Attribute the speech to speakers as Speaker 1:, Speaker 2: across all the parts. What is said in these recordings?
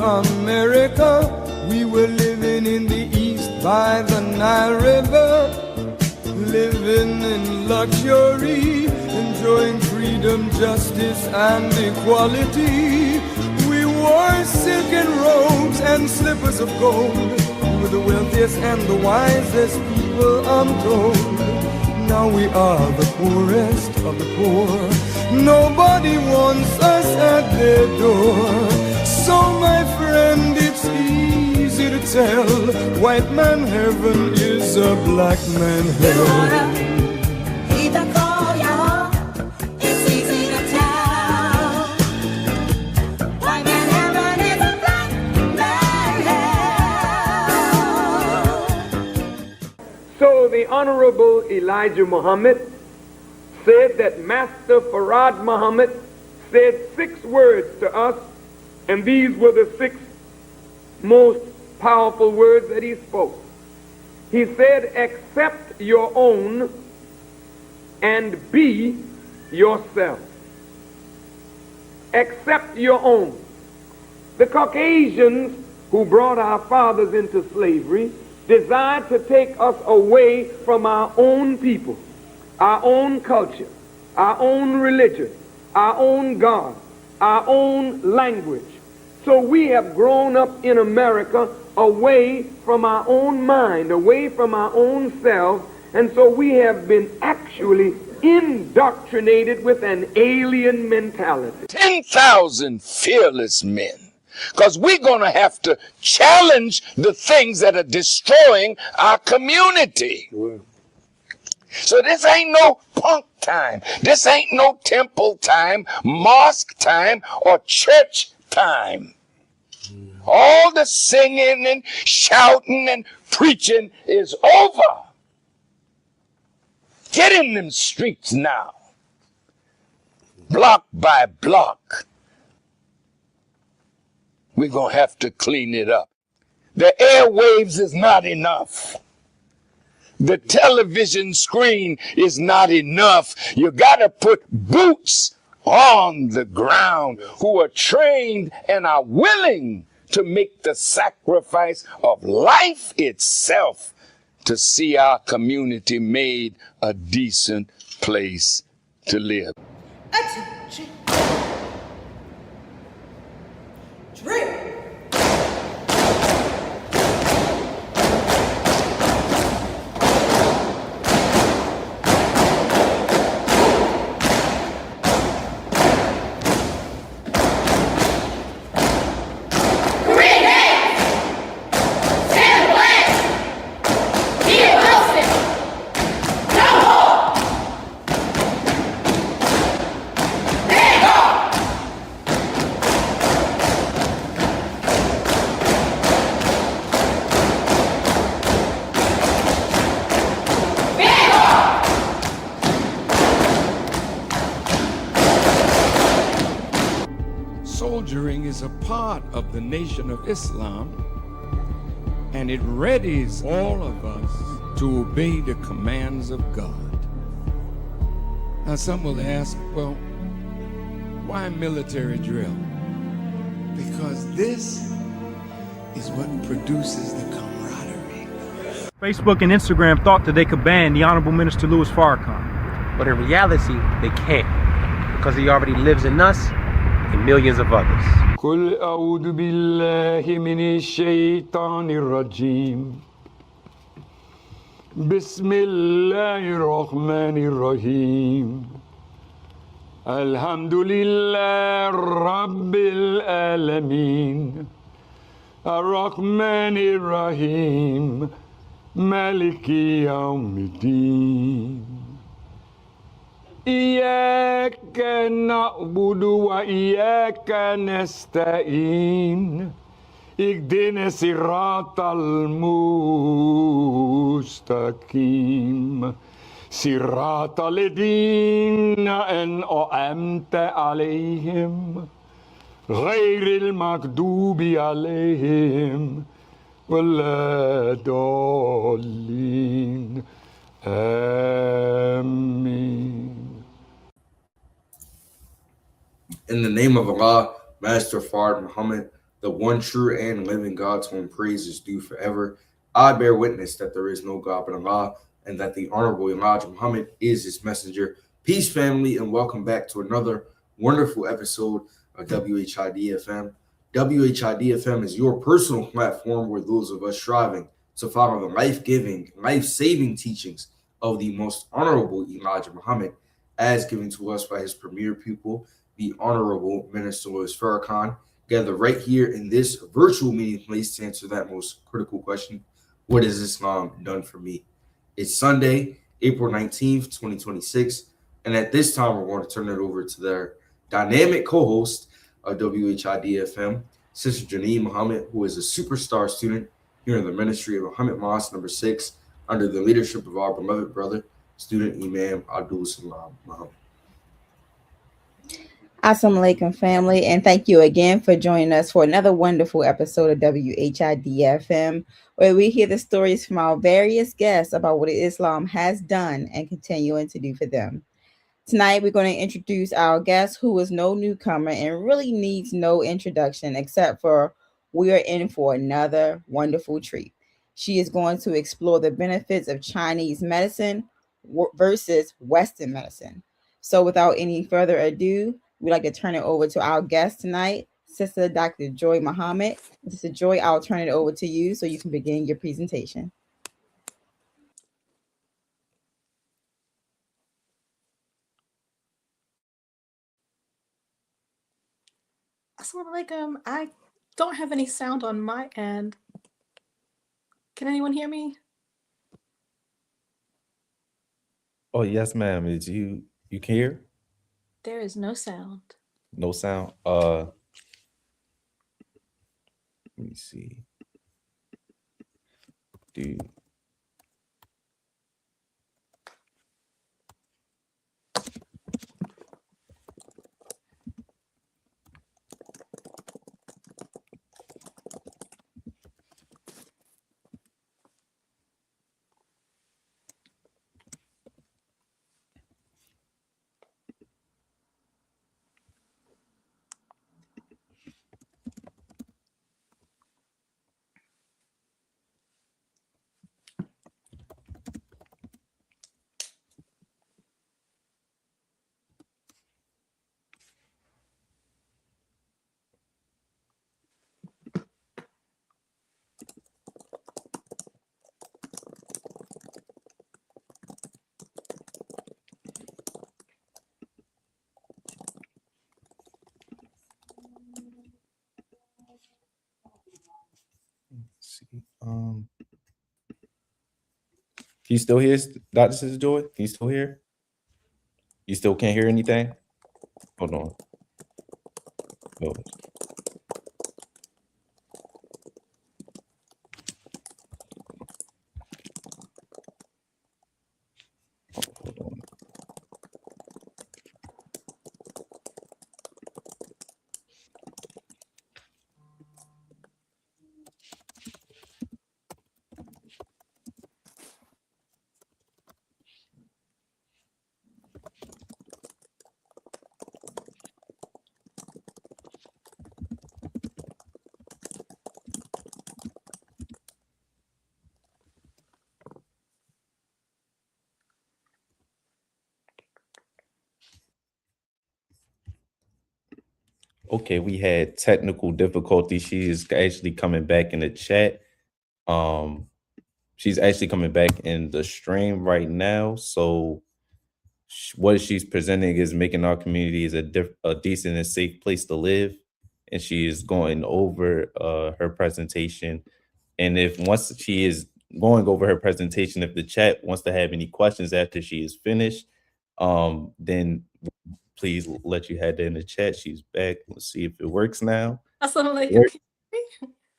Speaker 1: America. We were living in the East by the Nile River, living in luxury, enjoying freedom, justice, and equality. We wore silken robes and slippers of gold. We were the wealthiest and the wisest people, I'm told. Now we are the poorest of the poor. Nobody wants us at their door. So my friend, it's easy to tell, white man heaven is a black man hell.
Speaker 2: It's easy to tell, white man heaven is a black man hell.
Speaker 3: So the Honorable Elijah Muhammad said that Master Farad Muhammad said 6 words to us, and these were the 6 most powerful words that he spoke. He said, accept your own and be yourself. Accept your own. The Caucasians who brought our fathers into slavery desired to take us away from our own people, our own culture, our own religion, our own God, our own language. So we have grown up in America away from our own mind, away from our own selves, and so we have been actually indoctrinated with an alien mentality.
Speaker 4: 10,000 fearless men. Because we're going to have to challenge the things that are destroying our community. Sure. So this ain't no punk time. This ain't no temple time, mosque time, or church time. All the singing and shouting and preaching is over. Get in them streets now. Block by block. We're going to have to clean it up. The airwaves is not enough. The television screen is not enough. You got to put boots on the ground who are trained and are willing to make the sacrifice of life itself to see our community made a decent place to live.
Speaker 2: Attention. Drill.
Speaker 1: Soldiering is a part of the Nation of Islam, and it readies all of us to obey the commands of God. Now some will ask, well, why military drill? Because this is what produces the camaraderie.
Speaker 5: Facebook and Instagram thought that they could ban the Honorable Minister Louis Farrakhan.
Speaker 6: But in reality, they can't, because he already lives in us and millions of others.
Speaker 1: قل أعوذ بالله من الشيطان الرجيم بسم الله الرحمن الرحيم الحمد لله رب العالمين الرحمن الرحيم مالك يوم الدين إياك نعبد وإياك نستعين اهدنا الصراط المستقيم صراط الذين أنعمت عليهم غير المغضوب عليهم ولا الضالين آمين.
Speaker 7: In the name of Allah, Master Fard Muhammad, the one true and living God, to whom praise is due forever. I bear witness that there is no God but Allah, and that the Honorable Elijah Muhammad is his messenger. Peace, family, and welcome back to another wonderful episode of WHID-FM. WHID-FM is your personal platform where those of us striving to follow the life-giving, life-saving teachings of the most Honorable Elijah Muhammad, as given to us by his premier pupil, the Honorable Minister Louis Farrakhan, gather right here in this virtual meeting place to answer that most critical question: what has Islam done for me? It's Sunday, April 19th, 2026, and at this time, we're going to turn it over to their dynamic co-host of WHID-FM, Sister Janine Muhammad, who is a superstar student here in the Ministry of Muhammad Mosque number 6, under the leadership of our beloved brother, student Imam Abdul Salam Muhammad.
Speaker 8: Assalamu alaikum, family, and thank you again for joining us for another wonderful episode of WHID-FM, where we hear the stories from our various guests about what Islam has done and continuing to do for them. Tonight, we're going to introduce our guest, who is no newcomer and really needs no introduction, except for we are in for another wonderful treat. She is going to explore the benefits of Chinese medicine versus Western medicine. So without any further ado, we'd like to turn it over to our guest tonight, Sister Dr. Joy Muhammad. Sister Joy, I'll turn it over to you so you can begin your presentation.
Speaker 9: Assalamu alaikum. I don't have any sound on my end. Can anyone hear me?
Speaker 10: Oh, yes, ma'am. Is you can hear?
Speaker 9: There is no sound.
Speaker 10: No sound. Let me see. Dude. See. Can you still hear Dr. Sister Joy? Can you still hear? You still can't hear anything? Hold on. Oh. Hold on. Okay, we had technical difficulty. She is actually coming back in the chat. She's actually coming back in the stream right now. So what she's presenting is making our community is a decent and safe place to live. And she is going over her presentation. And if once she is going over her presentation, if the chat wants to have any questions after she is finished, then please let you have that in the chat. She's back. Let's see if it works now.
Speaker 9: Assalamu alaikum.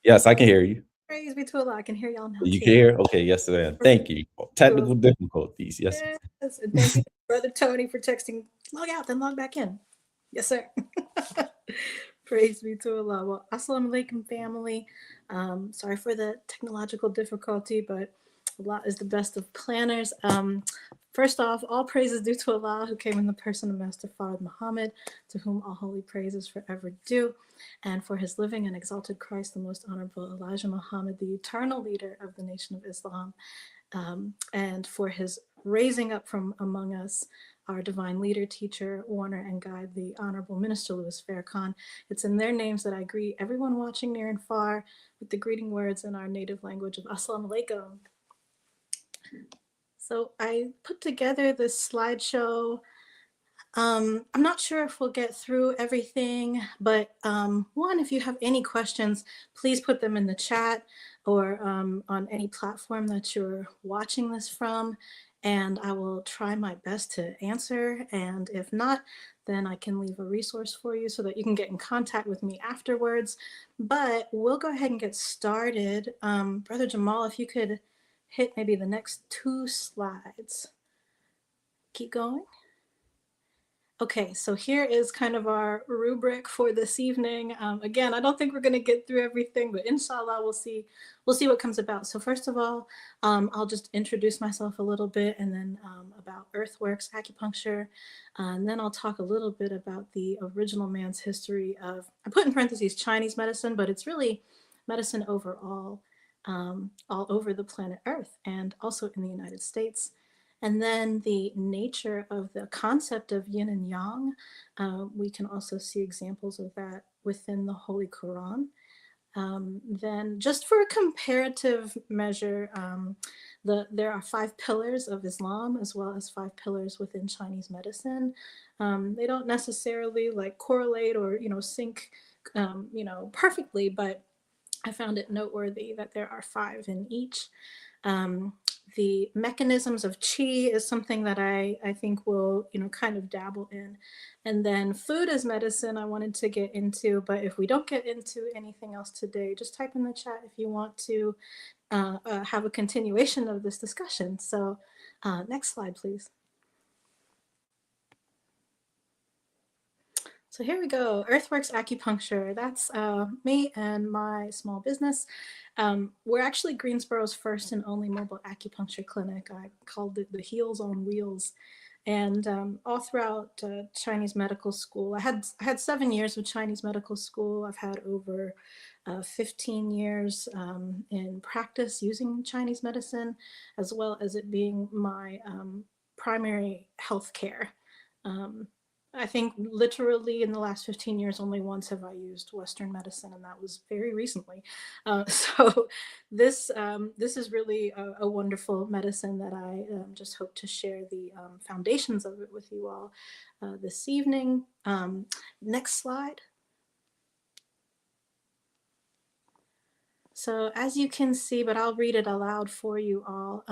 Speaker 10: Yes, I can hear you.
Speaker 9: Praise be to Allah. I can hear y'all now.
Speaker 10: You
Speaker 9: too.
Speaker 10: can hear? Okay, yes, ma'am. Thank you. Technical difficulties. Yes.
Speaker 9: Yes. And thank you, Brother Tony, for texting, log out, then log back in. Yes, sir. Praise be to Allah. Well, assalamu alaikum, family. Sorry for the technological difficulty, but Allah is the best of planners. First off, all praise is due to Allah, who came in the person of Master Fard Muhammad, to whom all holy praise is forever due, and for his living and exalted Christ, the most honorable Elijah Muhammad, the eternal leader of the Nation of Islam, and for his raising up from among us our divine leader, teacher, warner, and guide, the Honorable Minister Louis Farrakhan. It's in their names that I greet everyone watching near and far with the greeting words in our native language of Assalamu alaikum. So I put together this slideshow. I'm not sure if we'll get through everything, but one, if you have any questions, please put them in the chat or on any platform that you're watching this from, and I will try my best to answer. And if not, then I can leave a resource for you so that you can get in contact with me afterwards. But we'll go ahead and get started. Brother Jamal, if you could hit maybe the next 2 slides. Keep going. Okay, so here is kind of our rubric for this evening. Again, I don't think we're going to get through everything, but inshallah, we'll see what comes about. So first of all, I'll just introduce myself a little bit, and then about earthworks, acupuncture, and then I'll talk a little bit about the original man's history of, I put in parentheses Chinese medicine, but it's really medicine overall, all over the planet Earth and also in the United States. And then the nature of the concept of yin and yang, we can also see examples of that within the Holy Quran. Then just for a comparative measure, there are 5 pillars of Islam as well as 5 pillars within Chinese medicine. They don't necessarily like correlate or, sync, perfectly, but I found it noteworthy that there are 5 in each. The mechanisms of qi is something that I think we'll, kind of dabble in. And then food as medicine I wanted to get into, but if we don't get into anything else today, just type in the chat if you want to have a continuation of this discussion. So next slide, please. So here we go, Earthworks Acupuncture. That's me and my small business. We're actually Greensboro's first and only mobile acupuncture clinic. I called it the Heels on Wheels. And all throughout Chinese medical school, I had 7 years of Chinese medical school. I've had over 15 years in practice using Chinese medicine, as well as it being my primary health care. I think literally in the last 15 years, only once have I used Western medicine, and that was very recently. So this is really a wonderful medicine that I just hope to share the foundations of it with you all this evening. Next slide. So as you can see, but I'll read it aloud for you all,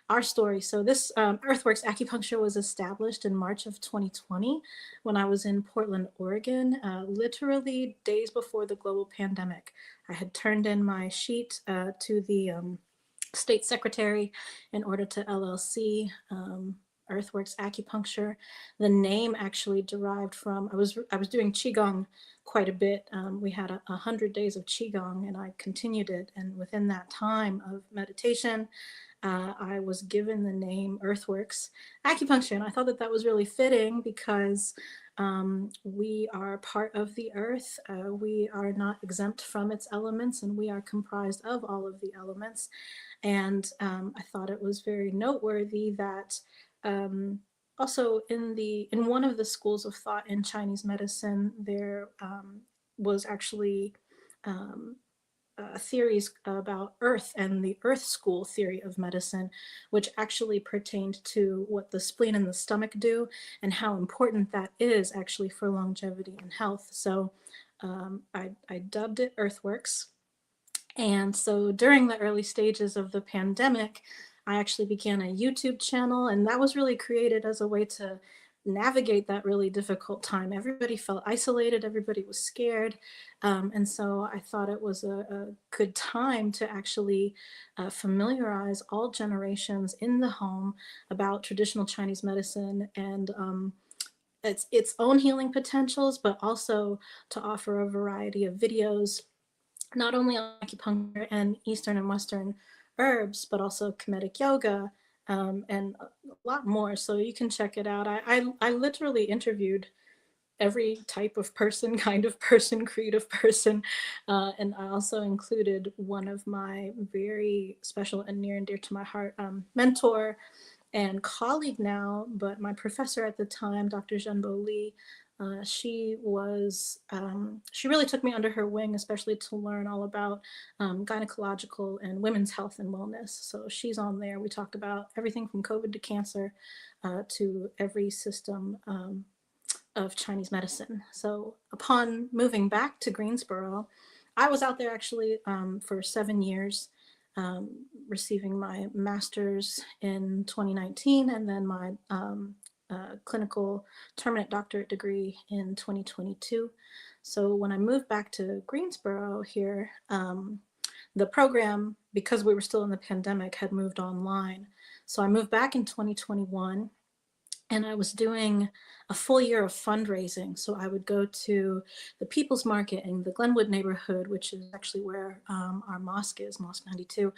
Speaker 9: our story. So this Earthworks Acupuncture was established in March of 2020 when I was in Portland, Oregon, literally days before the global pandemic. I had turned in my sheet to the state secretary in order to LLC Earthworks Acupuncture. The name actually derived from, I was doing Qigong quite a bit. We had 100 days of Qigong and I continued it. And within that time of meditation, I was given the name Earthworks Acupuncture. And I thought that was really fitting because we are part of the earth. We are not exempt from its elements, and we are comprised of all of the elements. And I thought it was very noteworthy that also in one of the schools of thought in Chinese medicine, there was actually theories about earth and the earth school theory of medicine, which actually pertained to what the spleen and the stomach do and how important that is actually for longevity and health. So I dubbed it Earthworks. And so during the early stages of the pandemic, I actually began a YouTube channel, and that was really created as a way to navigate that really difficult time. Everybody felt isolated, everybody was scared. And so I thought it was a good time to actually familiarize all generations in the home about traditional Chinese medicine and its own healing potentials, but also to offer a variety of videos, not only on acupuncture and Eastern and Western herbs, but also Kemetic yoga, and a lot more. So you can check it out. I literally interviewed every type of person, kind of person, creed of person. And I also included one of my very special and near and dear to my heart mentor and colleague now, but my professor at the time, Dr. Zhenbo Li. She really took me under her wing, especially to learn all about gynecological and women's health and wellness. So she's on there. We talked about everything from COVID to cancer to every system of Chinese medicine. So upon moving back to Greensboro, I was out there actually for 7 years, receiving my master's in 2019 and then my clinical terminate doctorate degree in 2022. So when I moved back to Greensboro here, the program, because we were still in the pandemic, had moved online. So I moved back in 2021. And I was doing a full year of fundraising. So I would go to the People's Market in the Glenwood neighborhood, which is actually where our mosque is, Mosque 92.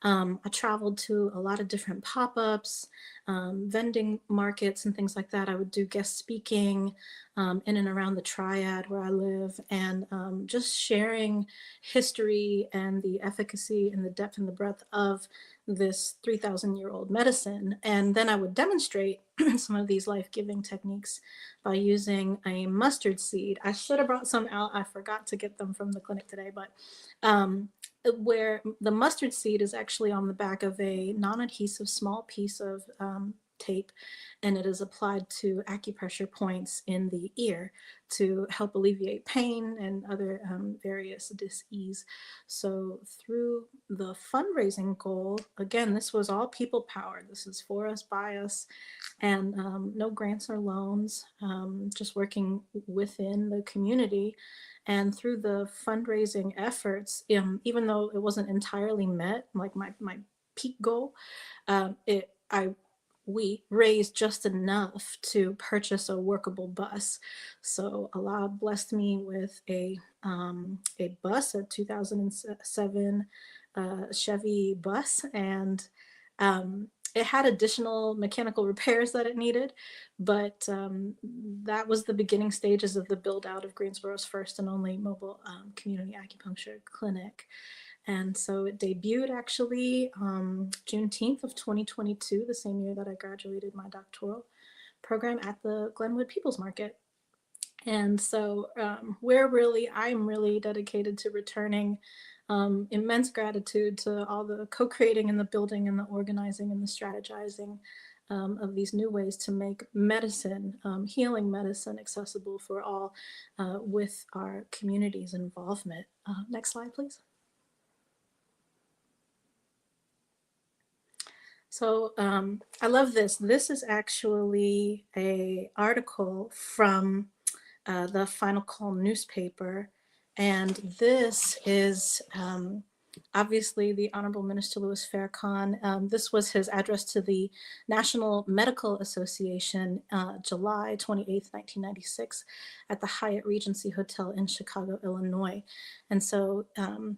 Speaker 9: I traveled to a lot of different pop-ups, vending markets and things like that. I would do guest speaking in and around the Triad where I live, and just sharing history and the efficacy and the depth and the breadth of this 3,000-year-old medicine. And then I would demonstrate some of these life-giving techniques by using a mustard seed. I should have brought some out. I forgot to get them from the clinic today, but where the mustard seed is actually on the back of a non-adhesive small piece of tape, and it is applied to acupressure points in the ear to help alleviate pain and other various dis-ease. So through the fundraising goal, again, this was all people powered. This is for us, by us, and no grants or loans, just working within the community. And through the fundraising efforts, even though it wasn't entirely met, like my peak goal, we raised just enough to purchase a workable bus. So Allah blessed me with a bus, a 2007 Chevy bus, and it had additional mechanical repairs that it needed, but that was the beginning stages of the build out of Greensboro's first and only mobile community acupuncture clinic. And so it debuted actually Juneteenth of 2022, the same year that I graduated my doctoral program at the Glenwood People's Market. And so I'm really dedicated to returning immense gratitude to all the co-creating and the building and the organizing and the strategizing of these new ways to make medicine, healing medicine, accessible for all with our community's involvement. Next slide, please. So I love this. This is actually an article from the Final Call newspaper. And this is obviously the Honorable Minister Louis Farrakhan. This was his address to the National Medical Association, July 28th, 1996, at the Hyatt Regency Hotel in Chicago, Illinois. And so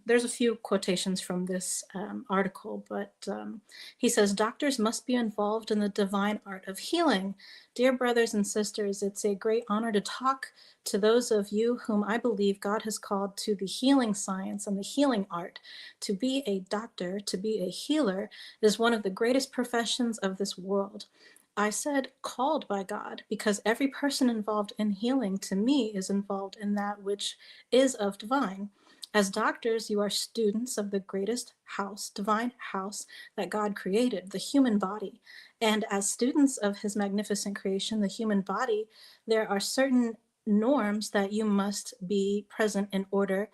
Speaker 9: there's a few quotations from this article, but he says, "Doctors must be involved in the divine art of healing. Dear brothers and sisters, it's a great honor to talk to those of you whom I believe God has called to the healing science and the healing art. To be a doctor, to be a healer, is one of the greatest professions of this world. I said called by God because every person involved in healing to me is involved in that which is of divine. As doctors, you are students of the greatest house, divine house that God created, the human body. And as students of his magnificent creation, the human body, there are certain norms that you must be present in order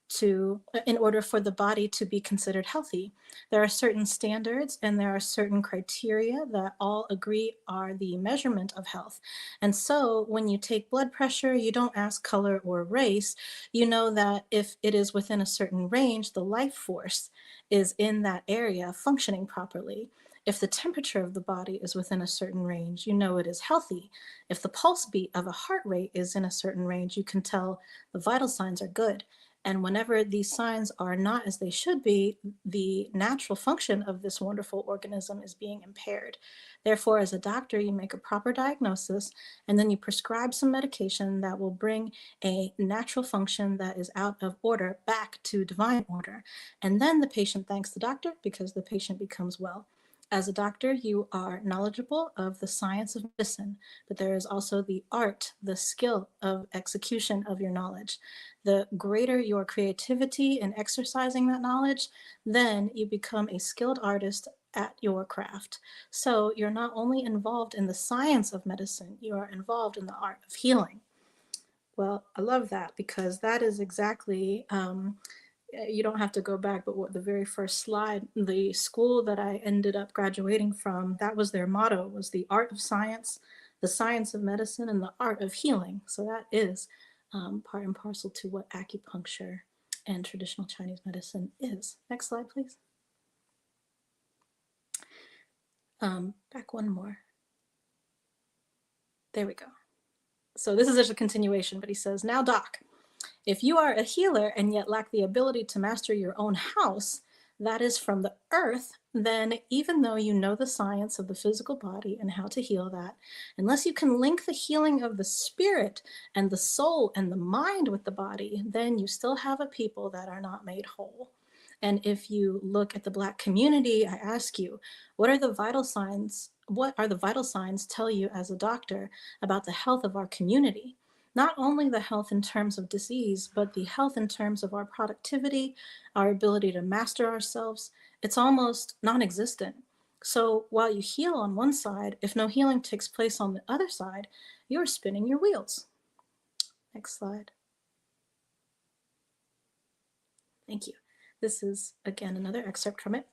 Speaker 9: for the body to be considered healthy. There are certain standards and there are certain criteria that all agree are the measurement of health. And so when you take blood pressure, you don't ask color or race. You know that if it is within a certain range, the life force is in that area functioning properly. If the temperature of the body is within a certain range, you know it is healthy. If the pulse beat of a heart rate is in a certain range, you can tell the vital signs are good. And whenever these signs are not as they should be, the natural function of this wonderful organism is being impaired. Therefore, as a doctor, you make a proper diagnosis, and then you prescribe some medication that will bring a natural function that is out of order back to divine order. And then the patient thanks the doctor because the patient becomes well. As a doctor, you are knowledgeable of the science of medicine, but there is also the art, the skill of execution of your knowledge. The greater your creativity in exercising that knowledge, then you become a skilled artist at your craft. So you're not only involved in the science of medicine, you are involved in the art of healing. Well, I love that because that is exactly, you don't have to go back, but what the very first slide, the school that I ended up graduating from, that was their motto, was the art of science, the science of medicine, and the art of healing. So that is part and parcel to what acupuncture and traditional Chinese medicine is. Next slide, please. Back one more. There we go. So this is just a continuation, but he says, now doc, if you are a healer and yet lack the ability to master your own house, that is from the earth, then even though you know the science of the physical body and how to heal that, unless you can link the healing of the spirit and the soul and the mind with the body, then you still have a people that are not made whole. And if you look at the Black community, I ask you, what are the vital signs? What are the vital signs tell you as a doctor about the health of our community? Not only the health in terms of disease, but the health in terms of our productivity, our ability to master ourselves. It's almost non-existent. So while you heal on one side, if no healing takes place on the other side, you're spinning your wheels. Next slide. Thank you. This is, again, another excerpt from it.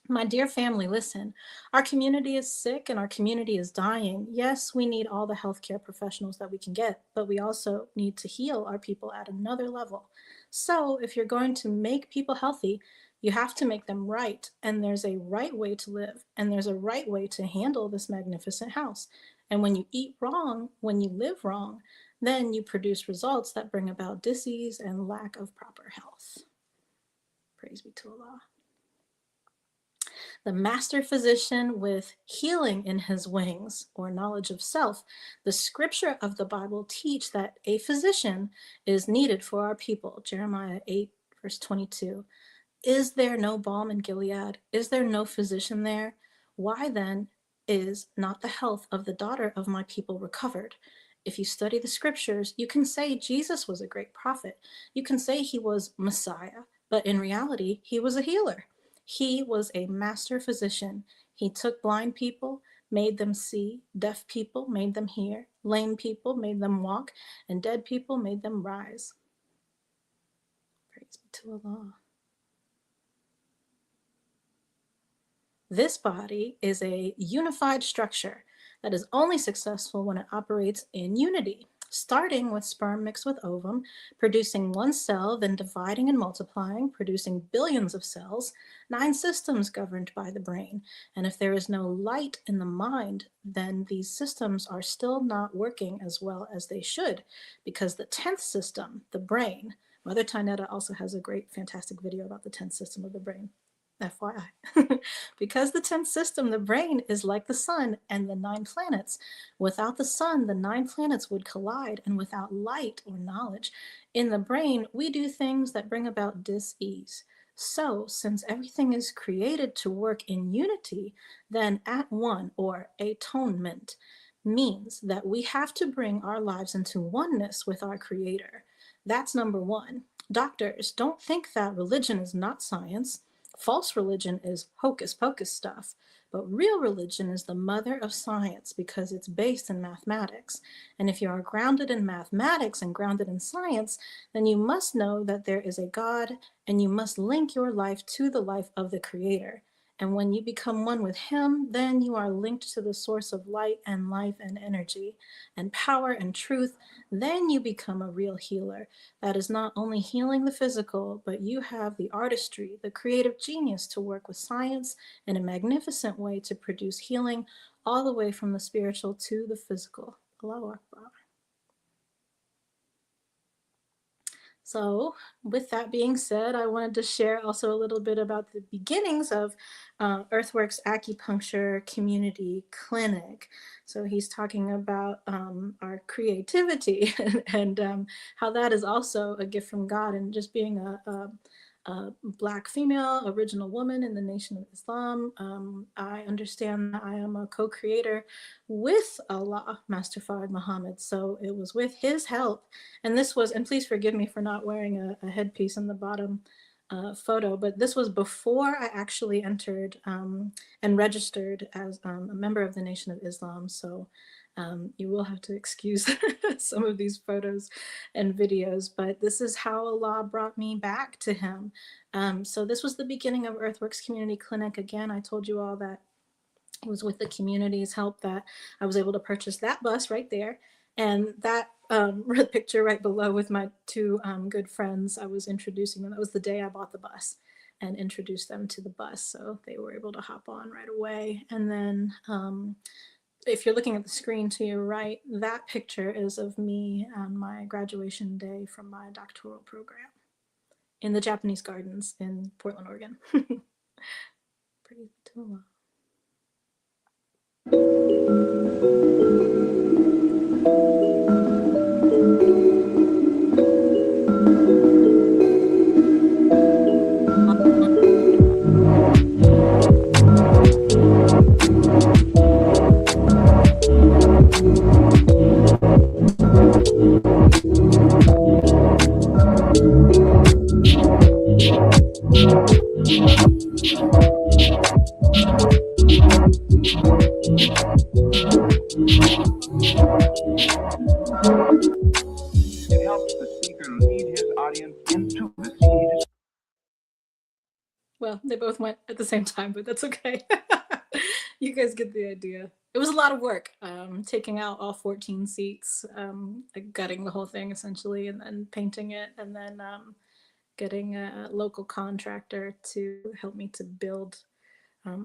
Speaker 9: My dear family, listen, our community is sick and our community is dying. Yes, we need all the healthcare professionals that we can get, but we also need to heal our people at another level. So if you're going to make people healthy, you have to make them right. And there's a right way to live, and there's a right way to handle this magnificent house. And when you eat wrong, when you live wrong, then you produce results that bring about disease and lack of proper health. Praise be to Allah. The master physician with healing in his wings, or knowledge of self, the scripture of the Bible teach that a physician is needed for our people. Jeremiah 8, verse 22. Is there no balm in Gilead? Is there no physician there? Why then is not the health of the daughter of my people recovered? If you study the scriptures, you can say Jesus was a great prophet. You can say he was Messiah, but in reality, he was a healer. He was a master physician. He took blind people, made them see, deaf people made them hear, lame people made them walk, and dead people made them rise. Praise be to Allah. This body is a unified structure that is only successful when it operates in unity, starting with sperm mixed with ovum, producing one cell, then dividing and multiplying, producing billions of cells, 9 systems governed by the brain. And if there is no light in the mind, then these systems are still not working as well as they should, because the 10th system, the brain, Mother Tainetta also has a great, fantastic video about the 10th system of the brain. FYI. Because the 10th system, the brain, is like the sun and the 9 planets. Without the sun, the 9 planets would collide, and without light or knowledge in the brain, we do things that bring about dis-ease. So, since everything is created to work in unity, then at one, or atonement, means that we have to bring our lives into oneness with our Creator. That's number one. Doctors, don't think that religion is not science. False religion is hocus pocus stuff, but real religion is the mother of science because it's based in mathematics. And if you are grounded in mathematics and grounded in science, then you must know that there is a God, and you must link your life to the life of the Creator. And when you become one with Him, then you are linked to the source of light and life and energy and power and truth. Then you become a real healer. That is not only healing the physical, but you have the artistry, the creative genius to work with science in a magnificent way to produce healing all the way from the spiritual to the physical. Allahu Akbar. So, with that being said, I wanted to share also a little bit about the beginnings of Earthworks Acupuncture Community Clinic. So, he's talking about our creativity and how that is also a gift from God, and just being a Black female, original woman in the Nation of Islam. I understand that I am a co-creator with Allah, Master Fard Muhammad. So it was with his help. And this was, and please forgive me for not wearing a headpiece in the bottom photo, but this was before I actually entered and registered as a member of the Nation of Islam. So you will have to excuse some of these photos and videos, but this is how Allah brought me back to him. So this was the beginning of Earthworks Community Clinic. Again, I told you all that it was with the community's help that I was able to purchase that bus right there. And that picture right below with my two good friends, I was introducing them. That was the day I bought the bus and introduced them to the bus. So they were able to hop on right away. And then if you're looking at the screen to your right, that picture is of me on my graduation day from my doctoral program in the Japanese gardens in Portland, Oregon. Pretty cool.
Speaker 11: It helps the speaker lead his audience into the seed.
Speaker 9: Well, they both went at the same time, but that's okay. You guys get the idea. It was a lot of work, taking out all 14 seats, like gutting the whole thing essentially, and then painting it, and then getting a local contractor to help me to build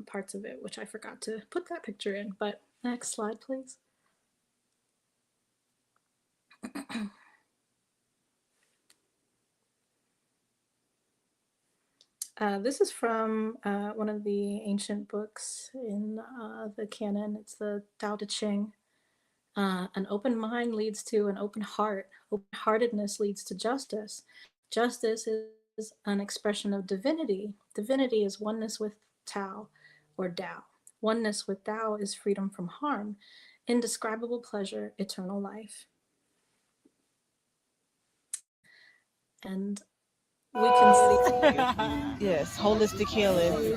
Speaker 9: parts of it, which I forgot to put that picture in. But next slide, please. This is from one of the ancient books in the canon. It's the Tao Te Ching. An open mind leads to an open heart. Open-heartedness leads to justice. Justice is an expression of divinity. Divinity is oneness with Tao or Tao. Oneness with Tao is freedom from harm, indescribable pleasure, eternal life. And we can see.
Speaker 12: Yes, holistic healing.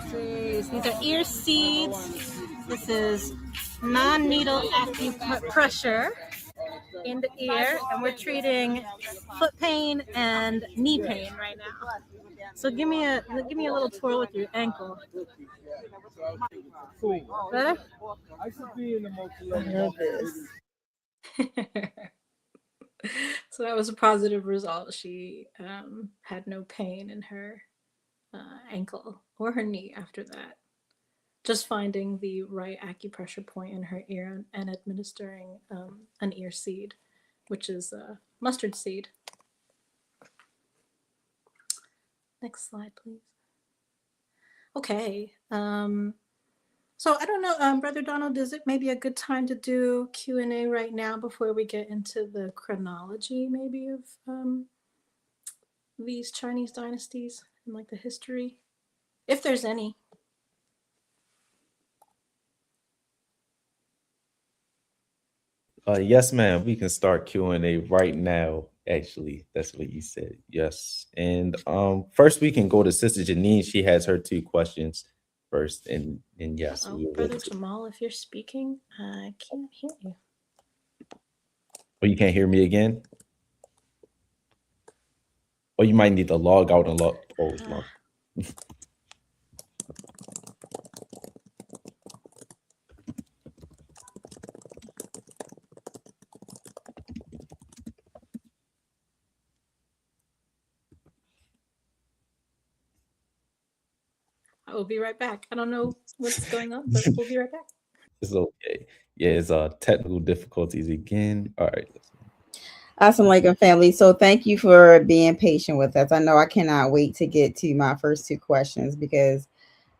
Speaker 13: These are ear seeds. This is non-needle acupressure in the ear, and we're treating foot pain and knee pain right now. So give me a little twirl with your ankle. Better?
Speaker 1: I should be in the
Speaker 12: I love this.
Speaker 9: So that was a positive result. She had no pain in her ankle or her knee after that. Just finding the right acupressure point in her ear and administering an ear seed, which is mustard seed. Next slide, please. Okay. So I don't know, Brother Donald, is it maybe a good time to do Q&A right now before we get into the chronology maybe of these Chinese dynasties and like the history, if there's any?
Speaker 10: Yes, ma'am. We can start Q&A right now. Actually, that's what you said. Yes. And first we can go to Sister Janine. She has her 2 questions first. And yes.
Speaker 9: Brother Jamal, if you're speaking, I can't hear you.
Speaker 10: Oh, you can't hear me again? Or you might need to log out and log. Oh, it's long.
Speaker 9: I will be right back. I don't know what's going on, but we'll be right back.
Speaker 10: It's okay. Yeah, it's technical difficulties again. All right.
Speaker 8: Assalamu alaikum, family. So thank you for being patient with us. I know I cannot wait to get to my first two questions because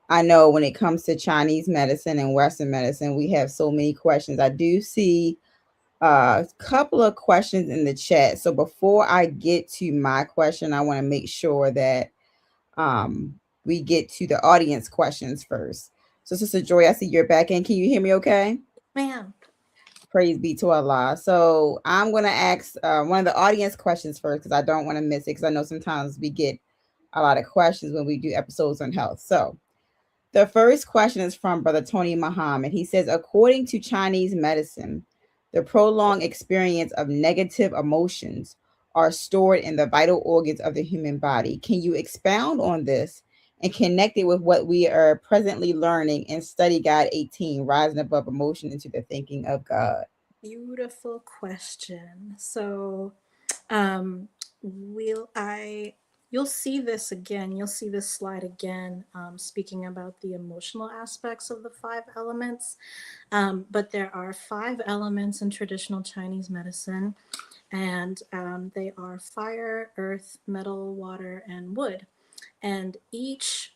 Speaker 8: I know when it comes to Chinese medicine and Western medicine, we have so many questions. I do see a couple of questions in the chat. So before I get to my question, I want to make sure that we get to the audience questions first. So, Sister Joy, I see you're back in. Can you hear me okay?
Speaker 9: Ma'am.
Speaker 8: Praise be to Allah. So, I'm going to ask one of the audience questions first because I don't want to miss it because I know sometimes we get a lot of questions when we do episodes on health. So, the first question is from Brother Tony Muhammad. He says, according to Chinese medicine, the prolonged experience of negative emotions are stored in the vital organs of the human body. Can you expound on this and connect it with what we are presently learning in Study Guide 18, Rising Above Emotion into the Thinking of God?
Speaker 9: Beautiful question. So, you'll see this again. You'll see this slide again, speaking about the emotional aspects of the 5 elements. But there are 5 elements in traditional Chinese medicine, and they are fire, earth, metal, water, and wood. And each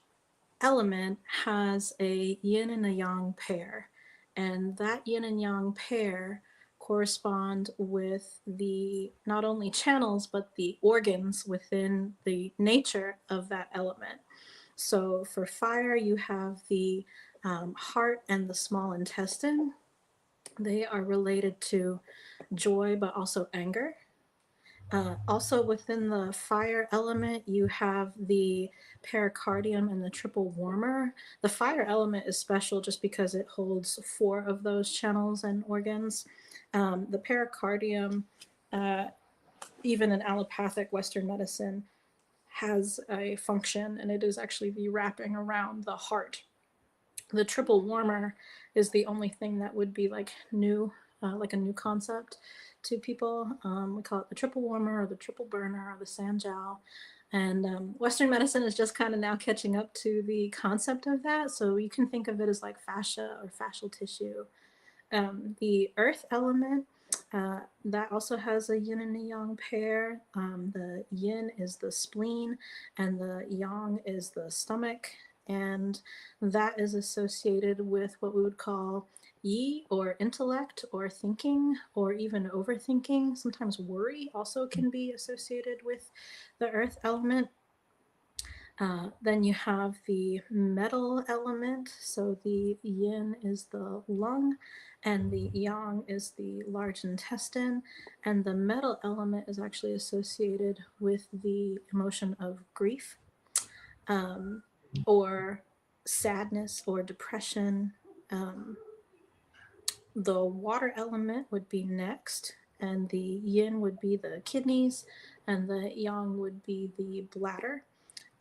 Speaker 9: element has a yin and a yang pair, and that yin and yang pair correspond with the not only channels but the organs within the nature of that element. So for fire, you have the heart and the small intestine. They are related to joy but also anger. Also within the fire element, you have the pericardium and the triple warmer. The fire element is special just because it holds 4 of those channels and organs. The pericardium, even in allopathic Western medicine, has a function, and it is actually the wrapping around the heart. The triple warmer is the only thing that would be like new, like a new concept to people. We call it the triple warmer or the triple burner or the sanjiao. And Western medicine is just kind of now catching up to the concept of that. So you can think of it as like fascia or fascial tissue. The earth element, that also has a yin and a yang pair. The yin is the spleen and the yang is the stomach. And that is associated with what we would call yi, or intellect, or thinking, or even overthinking. Sometimes worry also can be associated with the earth element. Then you have the metal element. So the yin is the lung and the yang is the large intestine. And the metal element is actually associated with the emotion of grief, or sadness or depression. The water element would be next, and the yin would be the kidneys, and the yang would be the bladder.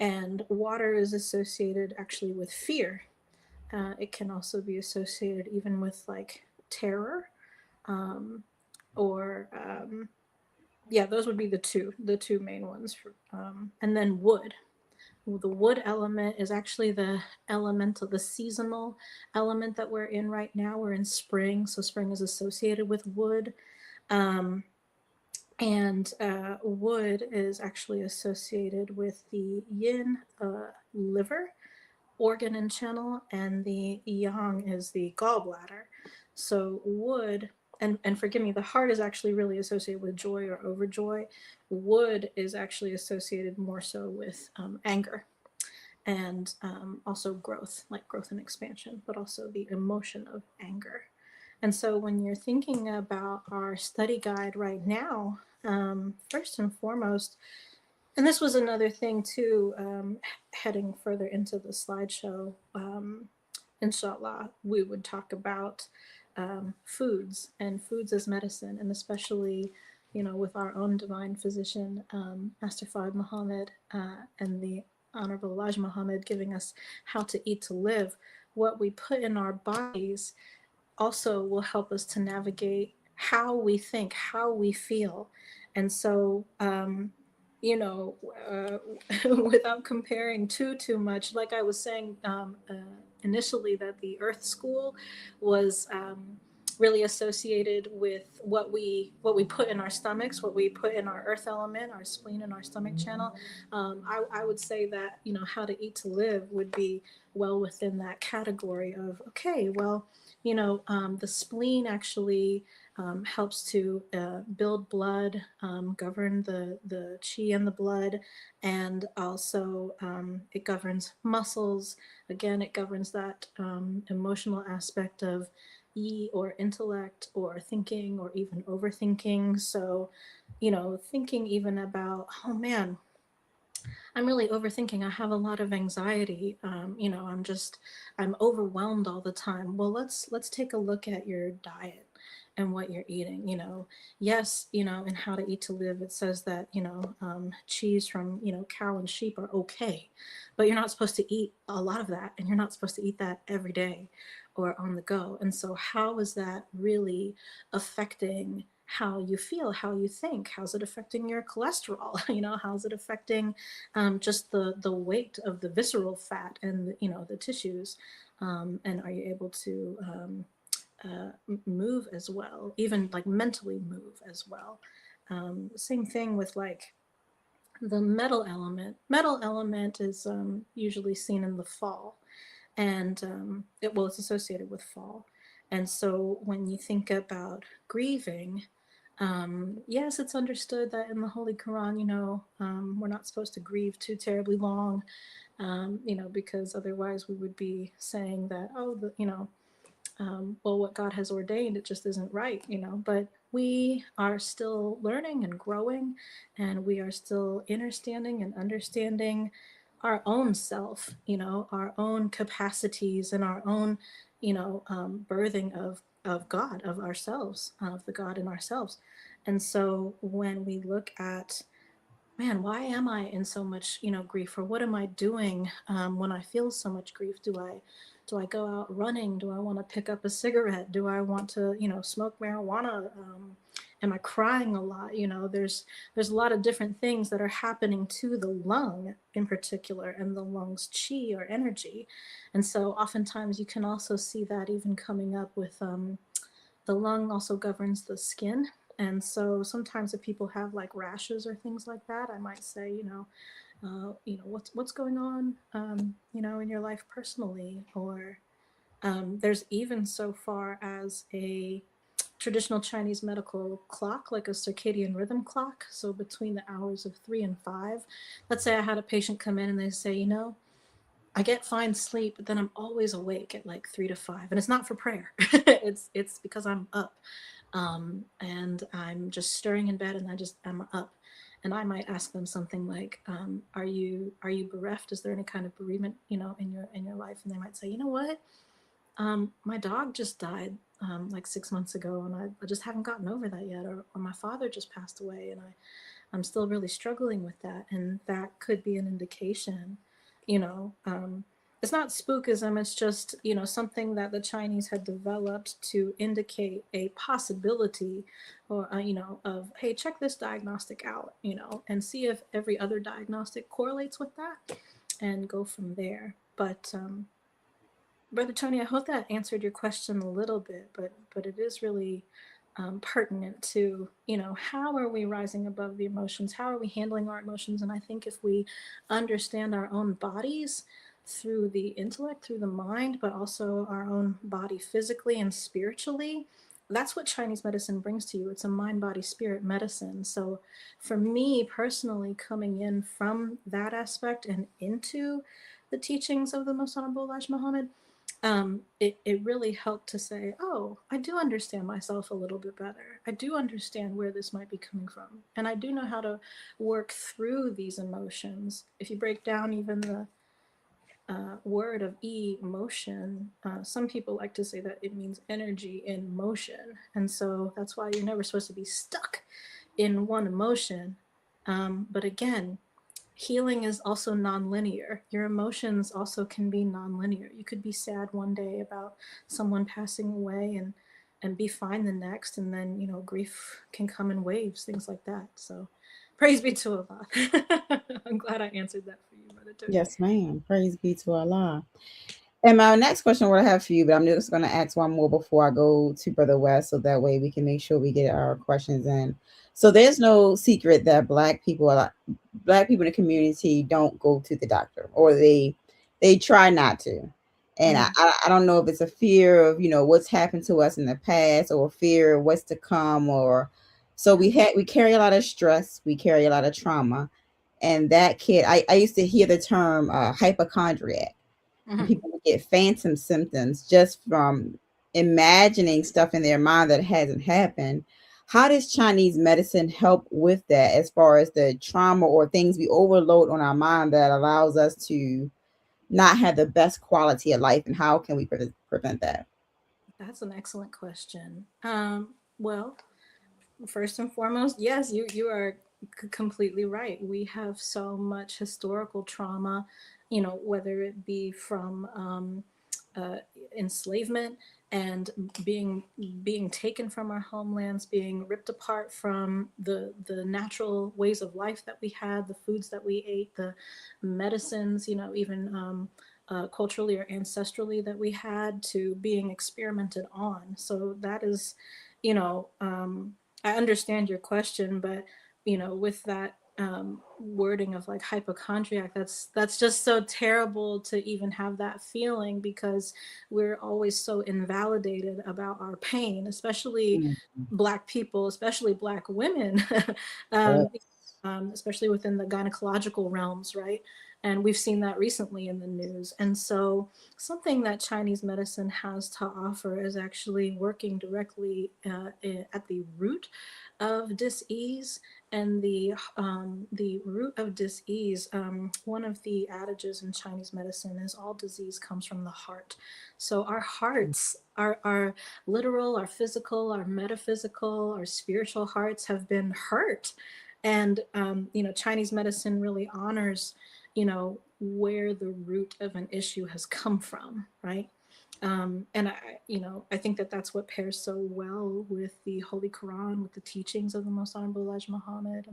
Speaker 9: And water is associated actually with fear. It can also be associated even with like terror, or yeah, those would be the two main ones. And then wood. The wood element is actually the elemental, the seasonal element that we're in right now. We're in spring, so spring is associated with wood. And wood is actually associated with the yin, liver, organ and channel, and the yang is the gallbladder. So wood, and forgive me, the heart is actually really associated with joy or overjoy. Wood is actually associated more so with anger, and also growth, like growth and expansion, but also the emotion of anger. And so when you're thinking about our study guide right now, first and foremost, and this was another thing too, heading further into the slideshow, inshallah, we would talk about foods and foods as medicine, and especially, you know, with our own divine physician, Master Fard Muhammad, and the Honorable Elijah Muhammad giving us how to eat to live. What we put in our bodies also will help us to navigate how we think, how we feel. And so, you know, without comparing too much, like I was saying initially, that the Earth School was really associated with what we put in our stomachs, what we put in our earth element, our spleen and our stomach channel. I would say that, you know, How to Eat to Live would be well within that category of, okay, well, you know, the spleen actually helps to build blood, govern the chi in the blood, and also it governs muscles. Again, it governs that emotional aspect of or intellect or thinking or even overthinking. So, you know, thinking even about, oh man, I'm really overthinking. I have a lot of anxiety. You know, I'm overwhelmed all the time. Well, let's take a look at your diet and what you're eating. You know, yes, you know, in How to Eat to Live, it says that, you know, cheese from, you know, cow and sheep are okay, but you're not supposed to eat a lot of that, and you're not supposed to eat that every day or on the go. And so how is that really affecting how you feel, how you think? How's it affecting your cholesterol? You know, how's it affecting just the weight of the visceral fat and, you know, the tissues? And are you able to move as well, even like mentally move as well? Same thing with like the metal element. Metal element is usually seen in the fall, and it's associated with fall. And so when you think about grieving, yes, it's understood that in the Holy Quran, you know, we're not supposed to grieve too terribly long, you know, because otherwise we would be saying that, oh, you know, well, what God has ordained, it just isn't right, you know. But we are still learning and growing, and we are still understanding our own self, you know, our own capacities and our own, you know, birthing of God, of ourselves, of the God in ourselves. And so when we look at, man, why am I in so much, you know, grief, or what am I doing when I feel so much grief? Do I go out running? Do I want to pick up a cigarette? Do I want to, you know, smoke marijuana? Am I crying a lot? You know, there's a lot of different things that are happening to the lung in particular, and the lung's chi or energy. And so oftentimes you can also see that even coming up with the lung also governs the skin. And so sometimes if people have like rashes or things like that, I might say, you know, what's going on, you know, in your life personally, or there's even so far as a traditional Chinese medical clock, like a circadian rhythm clock. So between the hours of 3 and 5, let's say I had a patient come in and they say, you know, I get fine sleep, but then I'm always awake at like 3 to 5, and it's not for prayer. it's because I'm up, and I'm just stirring in bed, and I'm up. And I might ask them something like, are you bereft? Is there any kind of bereavement, you know, in your life? And they might say, you know what? My dog just died like 6 months ago, and I just haven't gotten over that yet. Or my father just passed away, and I'm still really struggling with that. And that could be an indication, you know. It's not spookism, it's just, you know, something that the Chinese had developed to indicate a possibility, or, you know, of, hey, check this diagnostic out, you know, and see if every other diagnostic correlates with that, and go from there. But Brother Tony, I hope that answered your question a little bit, but it is really pertinent to, you know, how are we rising above the emotions? How are we handling our emotions? And I think if we understand our own bodies through the intellect, through the mind, but also our own body physically and spiritually, that's what Chinese medicine brings to you. It's a mind, body, spirit medicine. So for me personally, coming in from that aspect and into the teachings of the Most Honorable Elijah Muhammad, it really helped to say, oh, I do understand myself a little bit better. I do understand where this might be coming from. And I do know how to work through these emotions. If you break down even the word of emotion, some people like to say that it means energy in motion. And so that's why you're never supposed to be stuck in one emotion. But again, healing is also non-linear. Your emotions also can be non-linear. You could be sad one day about someone passing away and be fine the next, and then, you know, grief can come in waves, things like that. So praise be to Allah. I'm glad I answered that for you, Brother Tony.
Speaker 8: Yes, ma'am. Praise be to Allah. And my next question, what I have for you, but I'm just going to ask one more before I go to Brother West, so that way we can make sure we get our questions in. So there's no secret that black people in the community don't go to the doctor, or they try not to. And I don't know if it's a fear of, what's happened to us in the past, or fear of what's to come, or so we carry a lot of stress, we carry a lot of trauma. And that kid, I used to hear the term hypochondriac. And people would get phantom symptoms just from imagining stuff in their mind that hasn't happened. How does Chinese medicine help with that, as far as the trauma or things we overload on our mind that allows us to not have the best quality of life, and how can we prevent that?
Speaker 9: That's an excellent question. Well, first and foremost, yes, you are completely right. We have so much historical trauma, whether it be from enslavement and being taken from our homelands, being ripped apart from the natural ways of life that we had, the foods that we ate, the medicines, even culturally or ancestrally that we had, to being experimented on. So that is, I understand your question, but with that wording of like hypochondriac, that's just so terrible to even have that feeling, because we're always so invalidated about our pain, especially Black people, especially Black women, especially within the gynecological realms, right? And we've seen that recently in the news. And so something that Chinese medicine has to offer is actually working directly at the root of dis-ease. And the root of dis-ease, one of the adages in Chinese medicine is all disease comes from the heart. So our hearts, our literal, our physical, our metaphysical, our spiritual hearts have been hurt. And, Chinese medicine really honors, where the root of an issue has come from, right? And I think that that's what pairs so well with the Holy Quran, with the teachings of the Most Honorable Elijah Muhammad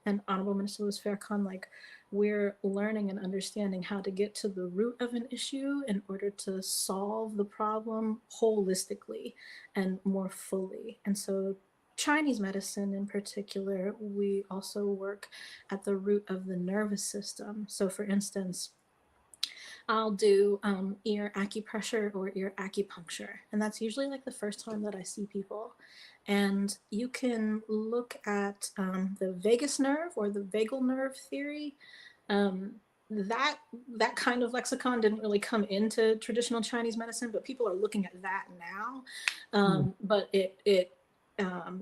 Speaker 9: and Honorable Minister Louis Farrakhan. Like, we're learning and understanding how to get to the root of an issue in order to solve the problem holistically and more fully. And so Chinese medicine in particular, we also work at the root of the nervous system. So for instance, I'll do ear acupressure or ear acupuncture. And that's usually like the first time that I see people. And you can look at the vagus nerve or the vagal nerve theory. That kind of lexicon didn't really come into traditional Chinese medicine, but people are looking at that now. But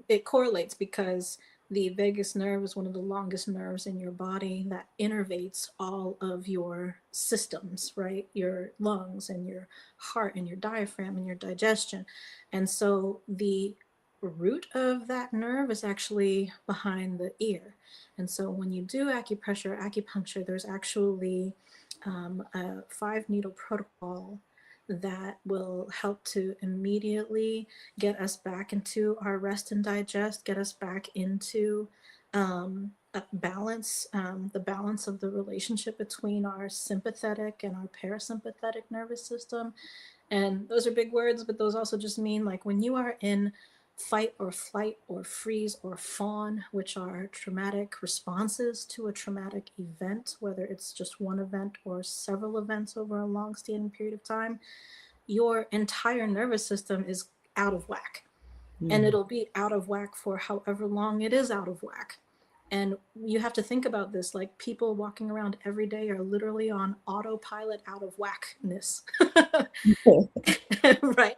Speaker 9: it correlates, because the vagus nerve is one of the longest nerves in your body that innervates all of your systems, right? Your lungs and your heart and your diaphragm and your digestion. And so the root of that nerve is actually behind the ear. And so when you do acupuncture, there's actually a 5-needle protocol that will help to immediately get us back into our rest and digest, get us back into a balance, the balance of the relationship between our sympathetic and our parasympathetic nervous system. And those are big words, but those also just mean, like, when you are in fight or flight or freeze or fawn, which are traumatic responses to a traumatic event, whether it's just one event or several events over a long-standing period of time, your entire nervous system is out of whack. And it'll be out of whack for however long it is out of whack. And you have to think about this, like, people walking around every day are literally on autopilot out of whackness. Right.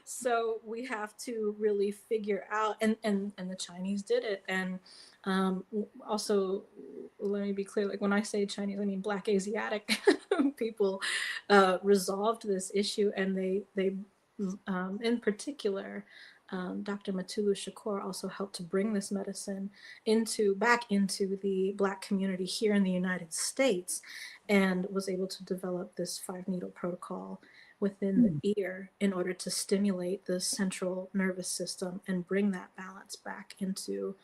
Speaker 9: So we have to really figure out, and the Chinese did it. And also, let me be clear, like, when I say Chinese, I mean Black Asiatic people resolved this issue. And they in particular, Dr. Matulu Shakur also helped to bring this medicine back into the Black community here in the United States, and was able to develop this 5-needle protocol within the ear in order to stimulate the central nervous system and bring that balance back into,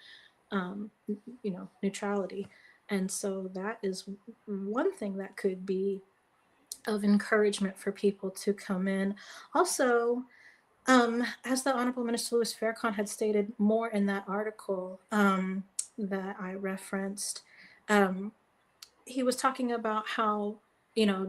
Speaker 9: neutrality. And so that is one thing that could be of encouragement for people to come in. Also, as the Honorable Minister Louis Farrakhan had stated more in that article that I referenced, he was talking about how,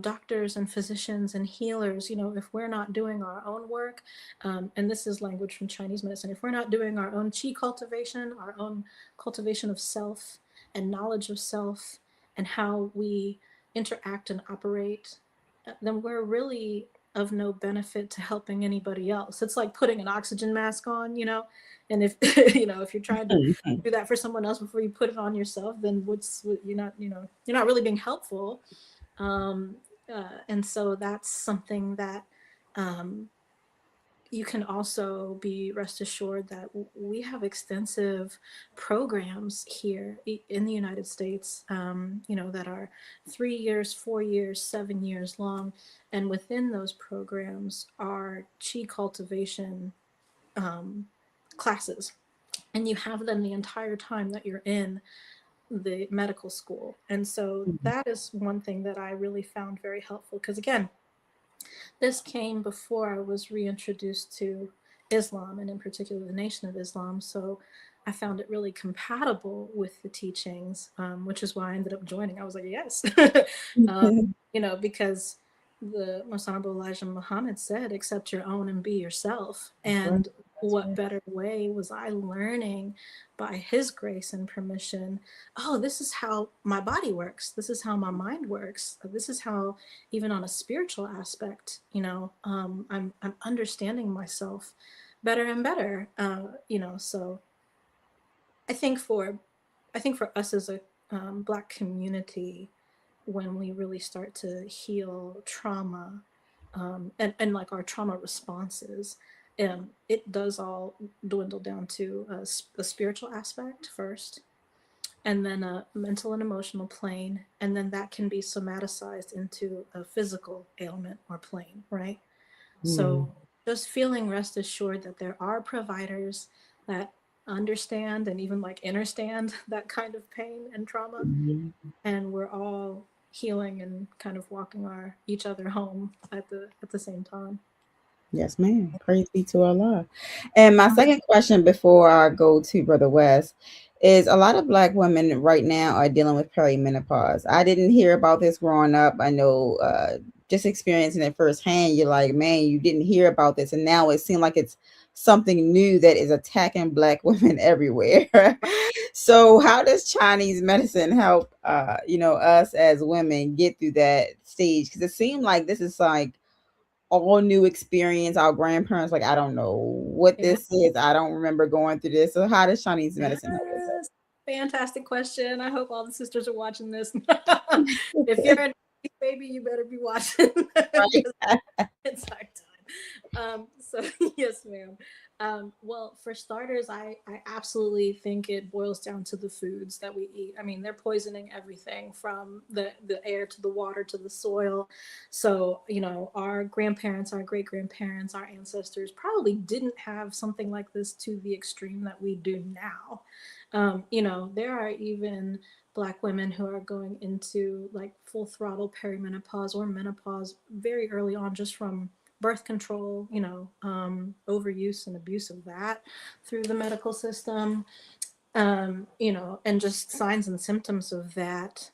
Speaker 9: doctors and physicians and healers, if we're not doing our own work, and this is language from Chinese medicine, if we're not doing our own qi cultivation, our own cultivation of self and knowledge of self and how we interact and operate, then we're really of no benefit to helping anybody else. It's like putting an oxygen mask on, and if if you're trying to do that for someone else before you put it on yourself, then you're not really being helpful. And so that's something that you can also be rest assured that we have extensive programs here in the United States, that are 3 years, 4 years, 7 years long. And within those programs are chi cultivation classes. And you have them the entire time that you're in the medical school. And so that is one thing that I really found very helpful, because again, this came before I was reintroduced to Islam, and in particular the Nation of Islam. So I found it really compatible with the teachings, which is why I ended up joining. I was like, yes, because the Most Honorable Elijah Muhammad said, accept your own and be yourself. And what better way was I learning by his grace and permission? Oh, this is how my body works. This is how my mind works. This is how, even on a spiritual aspect, I'm understanding myself better and better. So I think for us as a Black community, when we really start to heal trauma and like our trauma responses, it does all dwindle down to a spiritual aspect first, and then a mental and emotional plane, and then that can be somaticized into a physical ailment or plane, right? So just feeling rest assured that there are providers that understand and even like understand that kind of pain and trauma, and we're all healing and kind of walking each other home at the same time.
Speaker 8: Yes, ma'am. Praise be to Allah. And my second question before I go to Brother West is, a lot of Black women right now are dealing with perimenopause. I didn't hear about this growing up. I know just experiencing it firsthand, you're like, man, you didn't hear about this. And now it seems like it's something new that is attacking Black women everywhere. So how does Chinese medicine help, us as women get through that stage? Because it seemed like this is like all new experience. Our grandparents, like, I don't know what this is. I don't remember going through this. So how does Chinese medicine help us?
Speaker 9: Fantastic question. I hope all the sisters are watching this. If you're a baby, you better be watching. It's our time. So yes, ma'am. Well, for starters, I absolutely think it boils down to the foods that we eat. I mean, they're poisoning everything from the air to the water to the soil. So, our grandparents, our great-grandparents, our ancestors probably didn't have something like this to the extreme that we do now. There are even Black women who are going into like full throttle perimenopause or menopause very early on, just from birth control, overuse and abuse of that through the medical system, and just signs and symptoms of that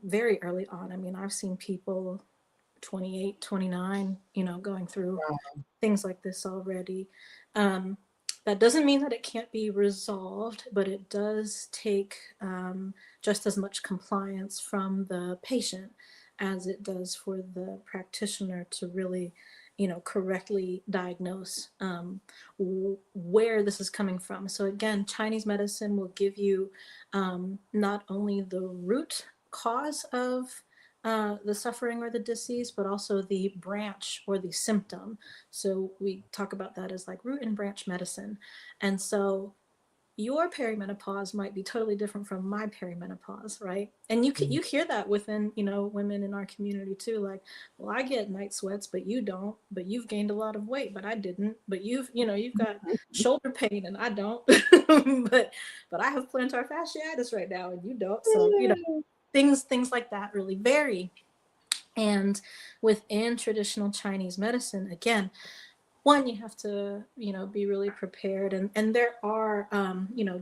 Speaker 9: very early on. I mean, I've seen people 28, 29, going through things like this already. That doesn't mean that it can't be resolved, but it does take just as much compliance from the patient as it does for the practitioner to really, correctly diagnose where this is coming from. So again, Chinese medicine will give you not only the root cause of the suffering or the disease, but also the branch or the symptom. So we talk about that as like root and branch medicine. And so your perimenopause might be totally different from my perimenopause, right? And you hear that within, women in our community too, like, well, I get night sweats, but you don't, but you've gained a lot of weight, but I didn't, but you've got shoulder pain and I don't, but I have plantar fasciitis right now and you don't. So, things like that really vary. And within traditional Chinese medicine, again, one, you have to, be really prepared. And there are,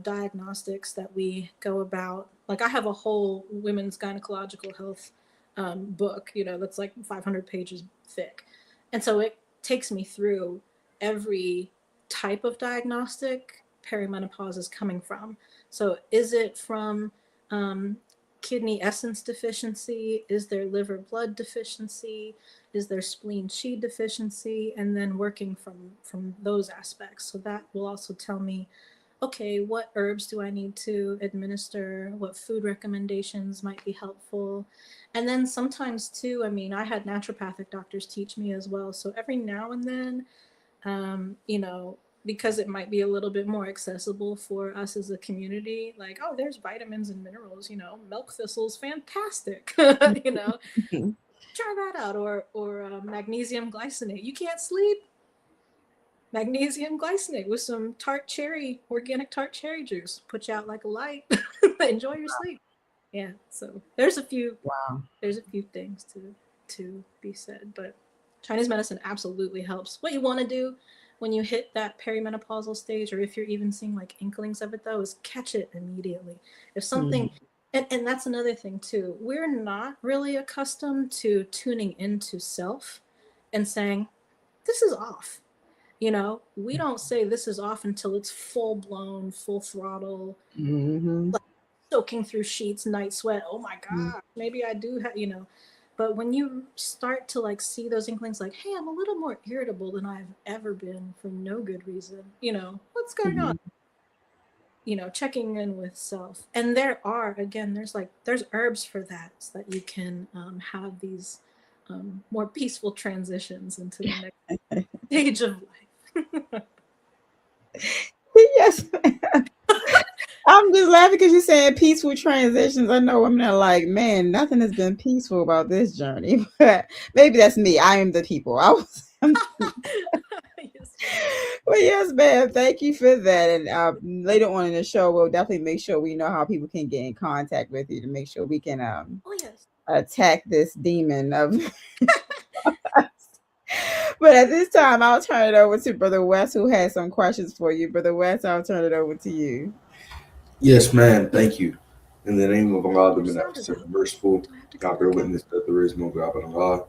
Speaker 9: diagnostics that we go about. Like I have a whole women's gynecological health book, that's like 500 pages thick. And so it takes me through every type of diagnostic perimenopause is coming from. So is it from kidney essence deficiency? Is there liver blood deficiency? Is there spleen qi deficiency? And then working from those aspects. So that will also tell me, okay, what herbs do I need to administer? What food recommendations might be helpful? And then sometimes too, I had naturopathic doctors teach me as well. So every now and then, because it might be a little bit more accessible for us as a community, like, oh, there's vitamins and minerals, milk thistles, fantastic, try that out. Or magnesium glycinate. You can't sleep? Magnesium glycinate with some organic tart cherry juice. Put you out like a light. Enjoy your sleep. Yeah, so there's a few things to be said, but Chinese medicine absolutely helps. What you want to do when you hit that perimenopausal stage, or if you're even seeing like inklings of it though, is catch it immediately. If something, and that's another thing too, we're not really accustomed to tuning into self and saying, this is off. We don't say this is off until it's full blown, full throttle, like soaking through sheets, night sweat. Oh my God, maybe I do have, But when you start to like see those inklings, like, hey, I'm a little more irritable than I've ever been for no good reason. What's going on? Checking in with self. And there's herbs for that, so that you can have these more peaceful transitions into the next stage of life.
Speaker 8: Yes. I'm just laughing because you're saying peaceful transitions. I know women are like, man, nothing has been peaceful about this journey. But maybe that's me. I am the people. Well, yes, ma'am. Thank you for that. And later on in the show, we'll definitely make sure we know how people can get in contact with you to make sure we can attack this demon of. But at this time, I'll turn it over to Brother West, who has some questions for you. Brother West, I'll turn it over to you.
Speaker 7: Yes, ma'am. Thank you. In the name of Allah, the Beneficent, Merciful, God bear witness that there is no God but Allah,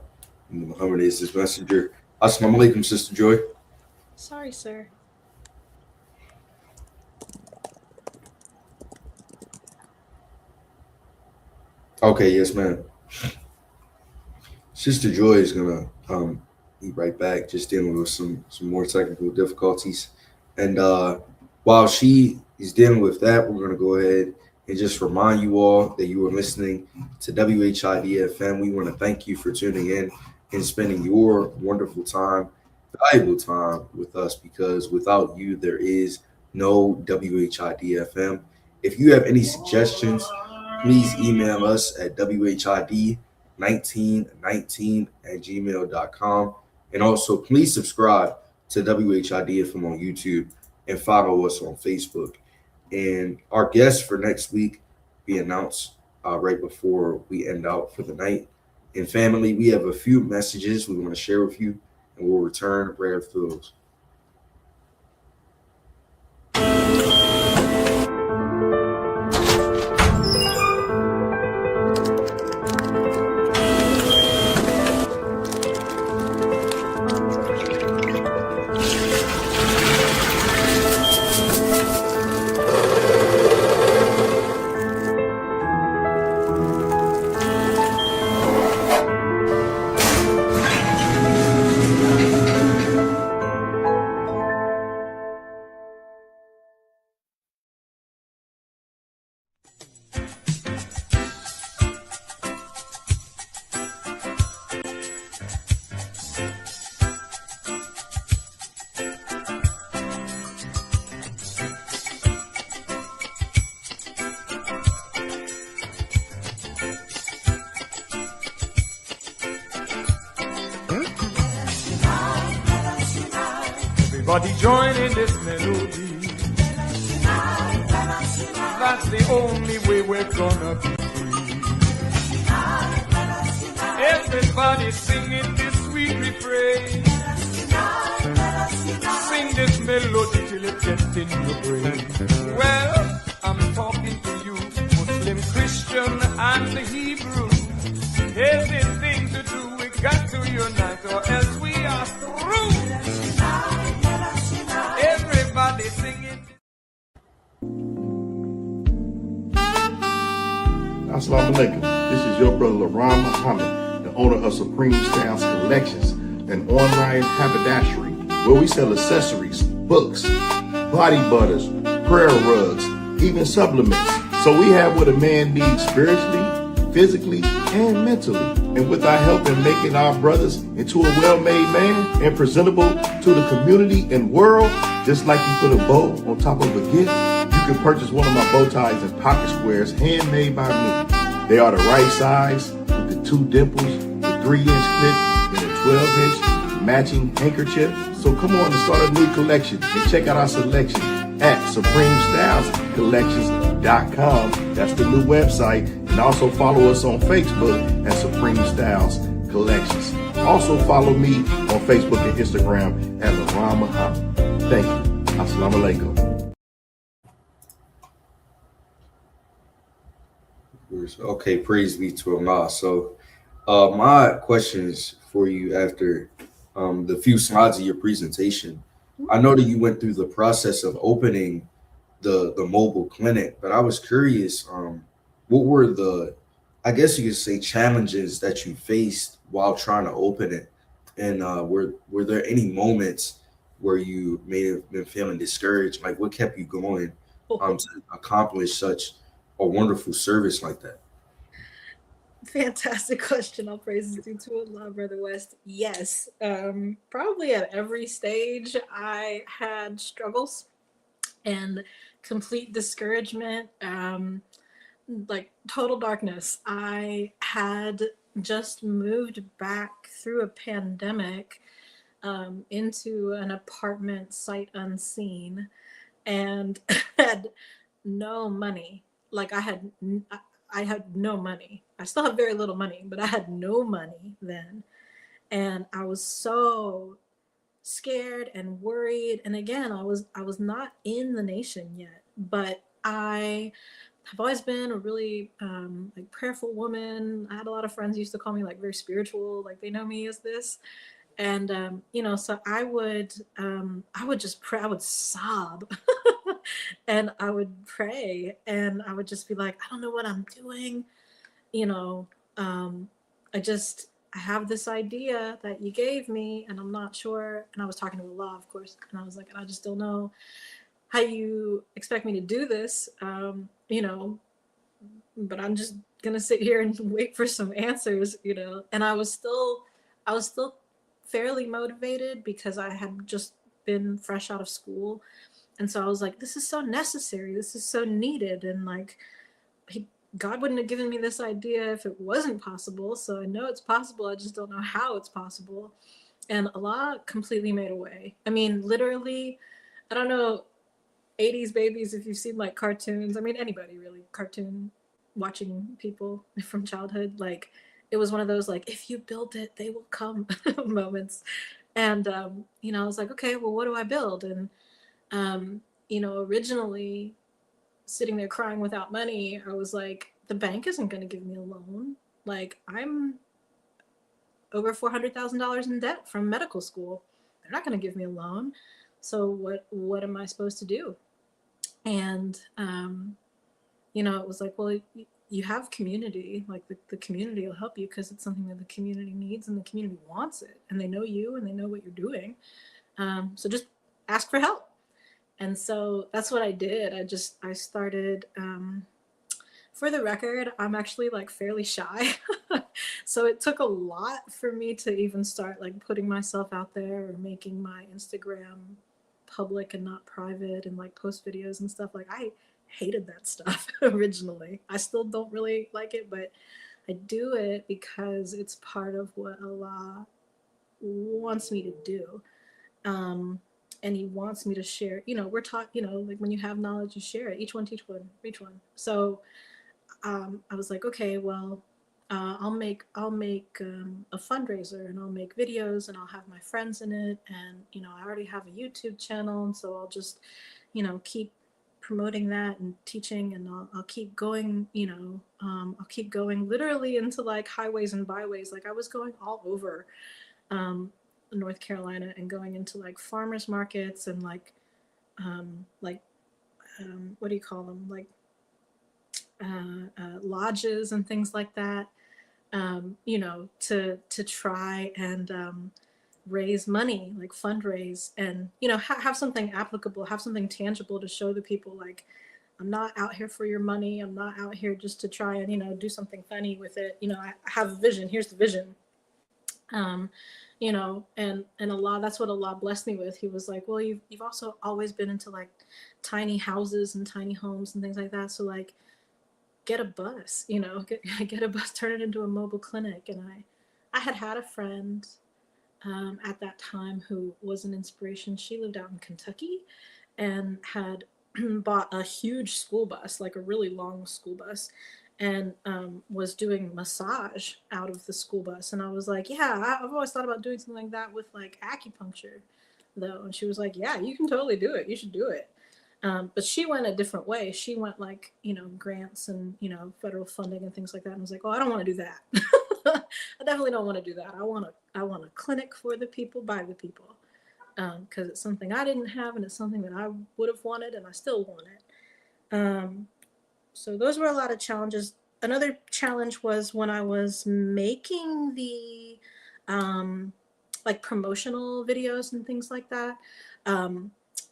Speaker 7: and Muhammad is His messenger. Assalamu alaikum, Sister Joy.
Speaker 9: Sorry, sir.
Speaker 7: Okay, yes, ma'am. Sister Joy is gonna be right back, just dealing with some more technical difficulties. And while she is dealing with that, we're gonna go ahead and just remind you all that you are listening to WHID-FM. We want to thank you for tuning in and spending your wonderful time, valuable time with us, because without you, there is no WHID-FM. If you have any suggestions, please email us at WHID1919@gmail.com. And also, please subscribe to WHID-FM on YouTube and follow us on Facebook. And our guest for next week be announced right before we end out for the night. And family, we have a few messages we want to share with you, and we'll return right after those.
Speaker 1: Everybody join in this melody. That's the only way we're gonna be free. Everybody singing this sweet refrain. Sing this melody till it gets in your brain. Well, I'm talking to you, Muslim, Christian, and the Hebrew. Anything to do, we got to unite, or else we are through. Everybody singing.
Speaker 14: Assalamu alaikum. This is your brother LaRon Muhammad, the owner of Supreme Styles Collections, an online haberdashery where we sell accessories, books, body butters, prayer rugs, even supplements. So we have what a man needs spiritually, physically, and mentally. And with our help in making our brothers into a well-made man and presentable to the community and world, just like you put a bow on top of a gift, you can purchase one of my bow ties and pocket squares handmade by me. They are the right size with the 2 dimples, the 3-inch clip, and a 12-inch matching handkerchief. So come on and start a new collection and check out our selection at SupremeStylesCollections.com. That's the new website. And also follow us on Facebook at Supreme Styles Collections. Also follow me on Facebook and Instagram at LaRon Muhammad. Thank you. Assalamu alaikum.
Speaker 7: Okay, praise be to Allah. So my questions for you after the few slides of your presentation. I know that you went through the process of opening the mobile clinic, but I was curious, what were the, I guess you could say, challenges that you faced while trying to open it? And were there any moments where you may have been feeling discouraged? Like, what kept you going to accomplish such a wonderful service like that?
Speaker 9: Fantastic question. All praises due to Allah, Brother West. Yes, probably at every stage I had struggles and complete discouragement, like total darkness. I had just moved back through a pandemic into an apartment sight unseen and had no money. Like I had no money. I still have very little money, but I had no money then. And I was so scared and worried. And again, I was not in the nation yet, but I have always been a really like prayerful woman. I had a lot of friends who used to call me like very spiritual, like they know me as this. And you know, so I would just pray, I would sob and I would pray and I would just be like, I don't know what I'm doing. You know, I have this idea that you gave me and I'm not sure. And I was talking to Allah, of course, and I was like, I just don't know how you expect me to do this, you know, but I'm just gonna sit here and wait for some answers, you know. And I was still fairly motivated because I had just been fresh out of school. And so I was like, this is so necessary. This is so needed. And like, God wouldn't have given me this idea if it wasn't possible. So I know it's possible. I just don't know how it's possible. And Allah completely made a way. I mean, literally, I don't know, 80s babies, if you've seen like cartoons, I mean, anybody really, cartoon watching people from childhood, like it was one of those, like, if you build it, they will come moments. And, you know, I was like, okay, well, what do I build? And, you know, originally sitting there crying without money, I was like, the bank isn't going to give me a loan. Like, I'm over $400,000 in debt from medical school. They're not going to give me a loan. So what am I supposed to do? And, you know, it was like, well, you have community, like the community will help you because it's something that the community needs and the community wants it. And they know you and they know what you're doing. So just ask for help. And so that's what I did. I started, for the record, I'm actually like fairly shy. So it took a lot for me to even start like putting myself out there or making my Instagram public and not private and like post videos and stuff. Like I hated that stuff originally. I still don't really like it, but I do it because it's part of what Allah wants me to do. And he wants me to share, you know, we're taught, you know, like when you have knowledge, you share it. Each one, teach one, reach one. So I was like, okay, well, I'll make a fundraiser, and I'll make videos, and I'll have my friends in it, and I already have a YouTube channel, and so I'll just keep promoting that and teaching, and I'll keep going. I'll keep going literally into like highways and byways. Like I was going all over North Carolina and going into like farmers markets and like what do you call them, like lodges and things like that, to try and raise money, like fundraise, and have something applicable, have something tangible to show the people, like I'm not out here for your money, I'm not out here just to try and do something funny with it. I have a vision, here's the vision. And Allah, that's what Allah blessed me with. He was like, well, you've also always been into like tiny houses and tiny homes and things like that, so like get a bus, get a bus, turn it into a mobile clinic. And I had a friend at that time who was an inspiration. She lived out in Kentucky and had bought a huge school bus, like a really long school bus, and was doing massage out of the school bus. And I was like, yeah, I've always thought about doing something like that with like acupuncture though. And she was like, yeah, you can totally do it, you should do it. But she went a different way. She went like, grants and, federal funding and things like that. And I was like, oh, I don't want to do that. I definitely don't want to do that. I want a clinic for the people, by the people. Because it's something I didn't have, and it's something that I would have wanted, and I still want it. So those were a lot of challenges. Another challenge was when I was making the like promotional videos and things like that.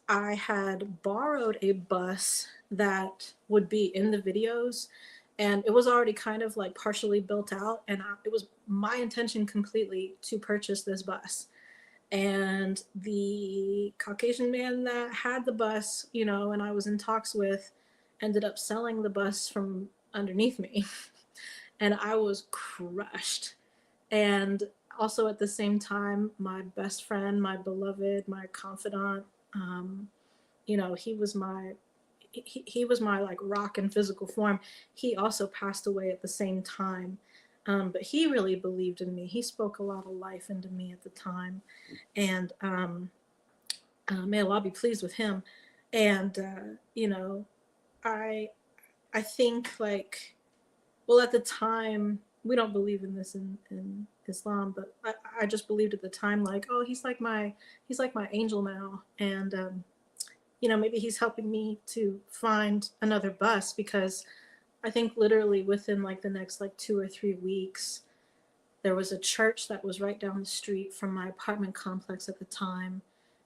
Speaker 9: I had borrowed a bus that would be in the videos, and it was already kind of like partially built out, and it was my intention completely to purchase this bus. And the Caucasian man that had the bus, and I was in talks with, ended up selling the bus from underneath me. And I was crushed. And also at the same time, my best friend, my beloved, my confidant, he was my like rock in physical form. He also passed away at the same time. But he really believed in me. He spoke a lot of life into me at the time. And may Allah be pleased with him. And, I think like, well, at the time, we don't believe in this in Islam, but I just believed at the time, like, oh, he's like my angel now. And, maybe he's helping me to find another bus, because I think literally within like the next like 2 or 3 weeks, there was a church that was right down the street from my apartment complex at the time.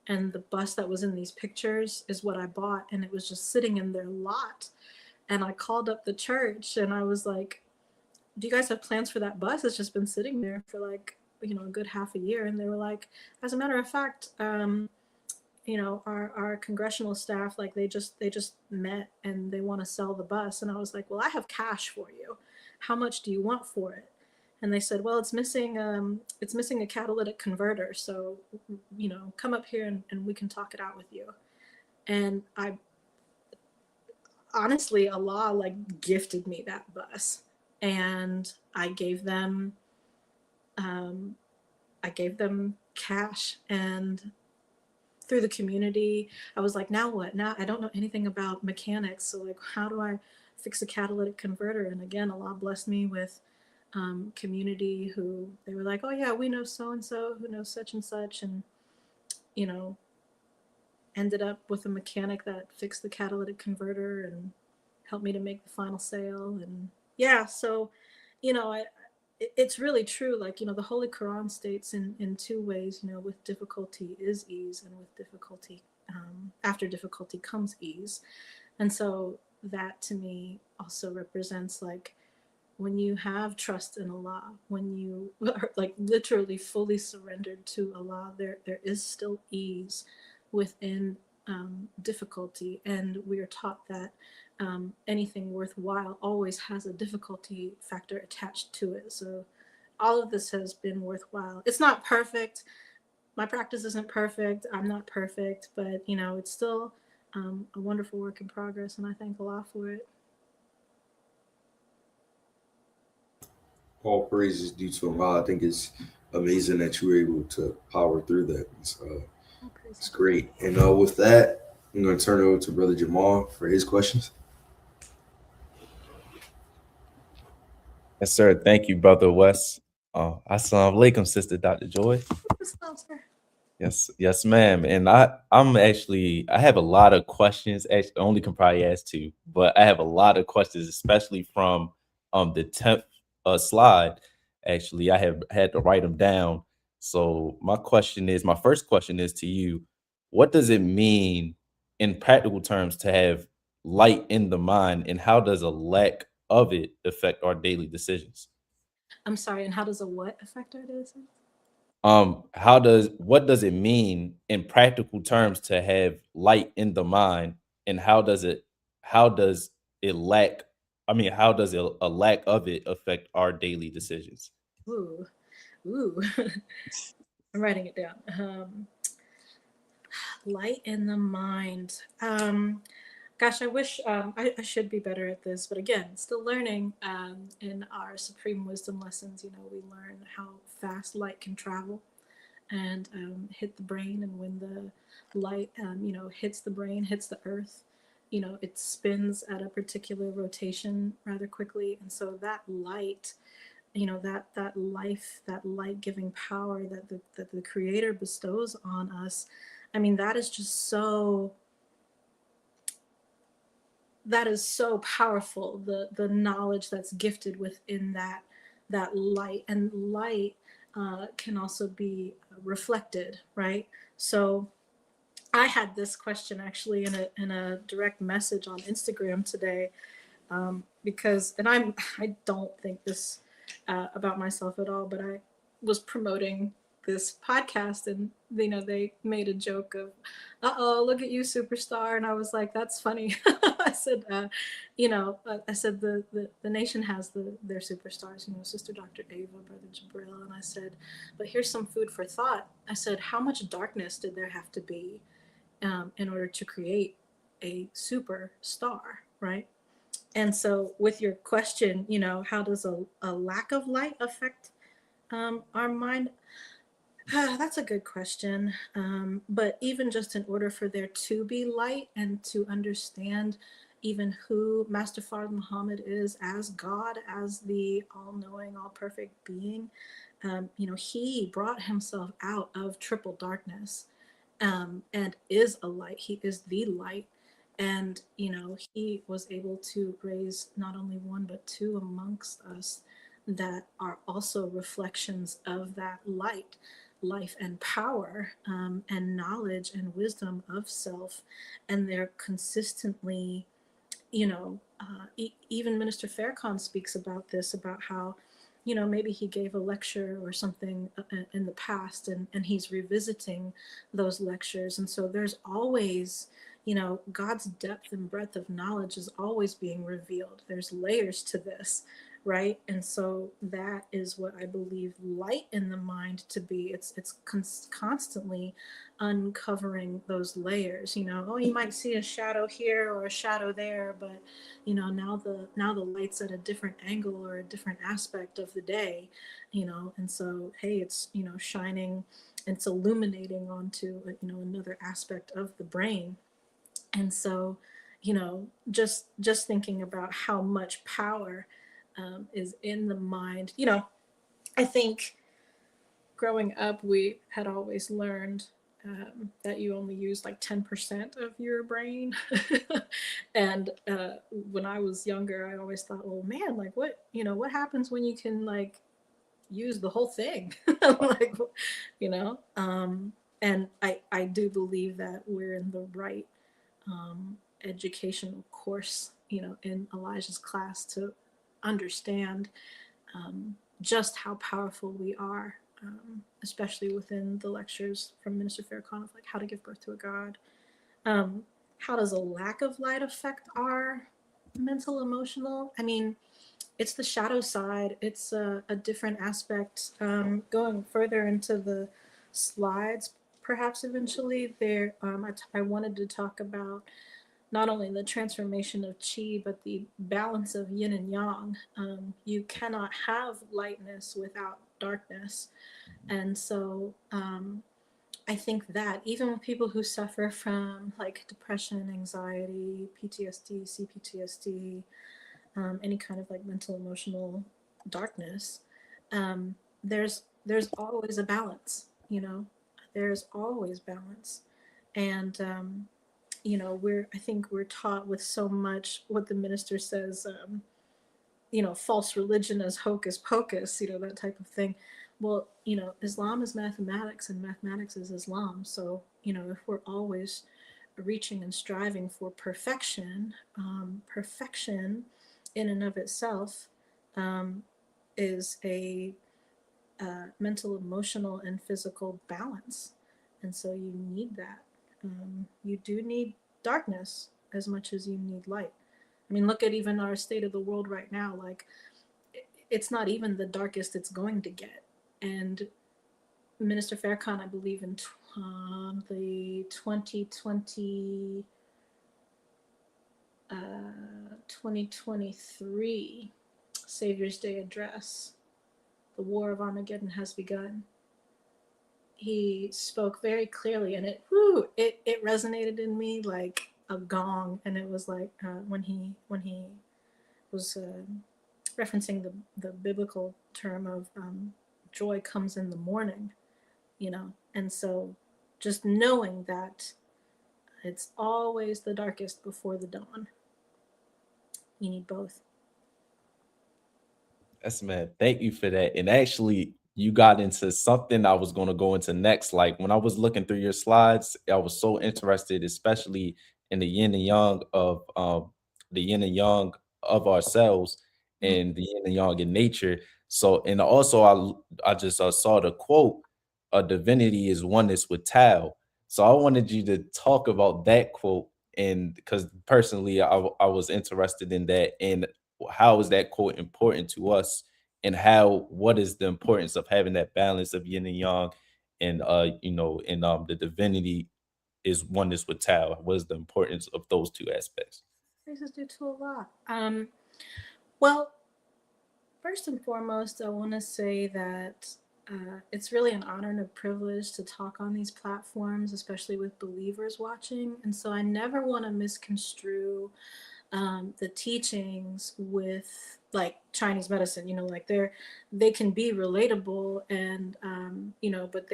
Speaker 9: And the bus that was in these pictures is what I bought. And it was just sitting in their lot. And I called up the church and I was like, do you guys have plans for that bus? It's just been sitting there for like, a good half a year. And they were like, as a matter of fact, our congressional staff, like they just met and they want to sell the bus. And I was like, well, I have cash for you. How much do you want for it? And they said, well, it's missing a catalytic converter. So, come up here and we can talk it out with you. And I honestly, Allah like gifted me that bus, and I gave them cash. And through the community, I was like, now what? Now I don't know anything about mechanics. So like, how do I fix a catalytic converter? And again, Allah blessed me with community who they were like, oh yeah, we know so-and-so who knows such and such. And, ended up with a mechanic that fixed the catalytic converter and helped me to make the final sale. And yeah, so, it's really true. Like, the Holy Quran states in 2 ways, with difficulty is ease, and with difficulty, after difficulty comes ease. And so that to me also represents like, when you have trust in Allah, when you are like literally fully surrendered to Allah, there is still ease within difficulty. And we are taught that anything worthwhile always has a difficulty factor attached to it. So all of this has been worthwhile. It's not perfect. My practice isn't perfect. I'm not perfect, but it's still a wonderful work in progress, and I thank Allah for it.
Speaker 7: All praise is due to Allah. I think it's amazing that you were able to power through that. It's great. And with that, I'm going to turn it over to Brother Jamal for his questions.
Speaker 10: Yes, sir. Thank you, Brother Wes. Assalamu alaikum, Sister Dr. Joy. Yes, ma'am. And I have a lot of questions. Actually, I only can probably ask two, but I have a lot of questions, especially from the 10th slide. Actually, I have had to write them down. So my first question is to you: what does it mean in practical terms to have light in the mind, and how does a lack of it affect our daily decisions?
Speaker 9: I'm sorry, and how does a what affect our daily decisions?
Speaker 10: What does it mean in practical terms to have light in the mind, and how does a lack of it affect our daily decisions?
Speaker 9: Ooh. I'm writing it down. Light in the mind. Gosh, I wish I should be better at this, but again, still learning. In our Supreme Wisdom lessons, we learn how fast light can travel and hit the brain, and when the light, hits the brain, hits the earth, it spins at a particular rotation rather quickly, and so that light, that life, that light-giving power that the Creator bestows on us. I mean, that is so powerful, the knowledge that's gifted within that light. And light can also be reflected, right? So I had this question actually in a direct message on Instagram today, because, and I don't think this about myself at all, but I was promoting this podcast, and they made a joke of, "Uh-oh, look at you, superstar," and I was like, "That's funny." I said, I said the nation has their superstars, Sister Dr. Ava, Brother Jabril, and I said, but here's some food for thought. I said, how much darkness did there have to be in order to create a superstar, right? And so with your question, how does a lack of light affect our mind? That's a good question. But even just in order for there to be light and to understand even who Master Fard Muhammad is as God, as the all-knowing, all-perfect being, he brought himself out of triple darkness and is a light. He is the light. And, he was able to raise not only one, but two amongst us that are also reflections of that light, life and power, and knowledge and wisdom of self. And they're consistently, even Minister Farrakhan speaks about this, about how, maybe he gave a lecture or something in the past, and he's revisiting those lectures. And so there's always, God's depth and breadth of knowledge is always being revealed. There's layers to this, right? And so that is what I believe light in the mind to be. It's constantly uncovering those layers. You might see a shadow here or a shadow there, but now the light's at a different angle or a different aspect of the day, and so hey, it's shining, it's illuminating onto another aspect of the brain. And so just thinking about how much power is in the mind. I think growing up, we had always learned that you only use like 10% of your brain. And when I was younger, I always thought, well, man, like what happens when you can like use the whole thing? Like, and I do believe that we're in the right educational course, in Elijah's class to understand just how powerful we are, especially within the lectures from Minister Farrakhan of like how to give birth to a God. How does a lack of light affect our mental, emotional? I mean, it's the shadow side. It's a different aspect. Going further into the slides, perhaps eventually there, I wanted to talk about not only the transformation of chi, but the balance of yin and yang. You cannot have lightness without darkness. And so I think that even with people who suffer from like depression, anxiety, PTSD, CPTSD, any kind of like mental emotional darkness, there's always a balance, you know, there's always balance. And you know, I think we're taught with so much what the minister says, you know, false religion as hocus pocus, you know, that type of thing. Well, you know, Islam is mathematics and mathematics is Islam. So, you know, if we're always reaching and striving for perfection, perfection in and of itself is a mental, emotional, and physical balance. And so you need that. You do need darkness as much as you need light. I mean, look at even our state of the world right now. Like, it's not even the darkest it's going to get. And Minister Farrakhan, I believe in the 2023 Savior's Day address, the War of Armageddon has begun. He spoke very clearly, and it resonated in me like a gong. And it was like when he was referencing the biblical term of joy comes in the morning, you know. And so just knowing that it's always the darkest before the dawn. You need both.
Speaker 10: That's man. Thank you for that. And actually, you got into something I was going to go into next. Like when I was looking through your slides, I was so interested, especially in the yin and yang of ourselves and the yin and yang in nature. So, and also I just saw the quote, "A divinity is oneness with Tao." So I wanted you to talk about that quote, and because personally I was interested in that, and how is that quote important to us, and what is the importance of having that balance of yin and yang, and you know, and the divinity is oneness with Tao. What is the importance of those two aspects?
Speaker 9: Praises due to Allah. Well, first and foremost, I want to say that it's really an honor and a privilege to talk on these platforms, especially with believers watching. And so I never want to misconstrue the teachings with like Chinese medicine, you know, like they can be relatable and you know, but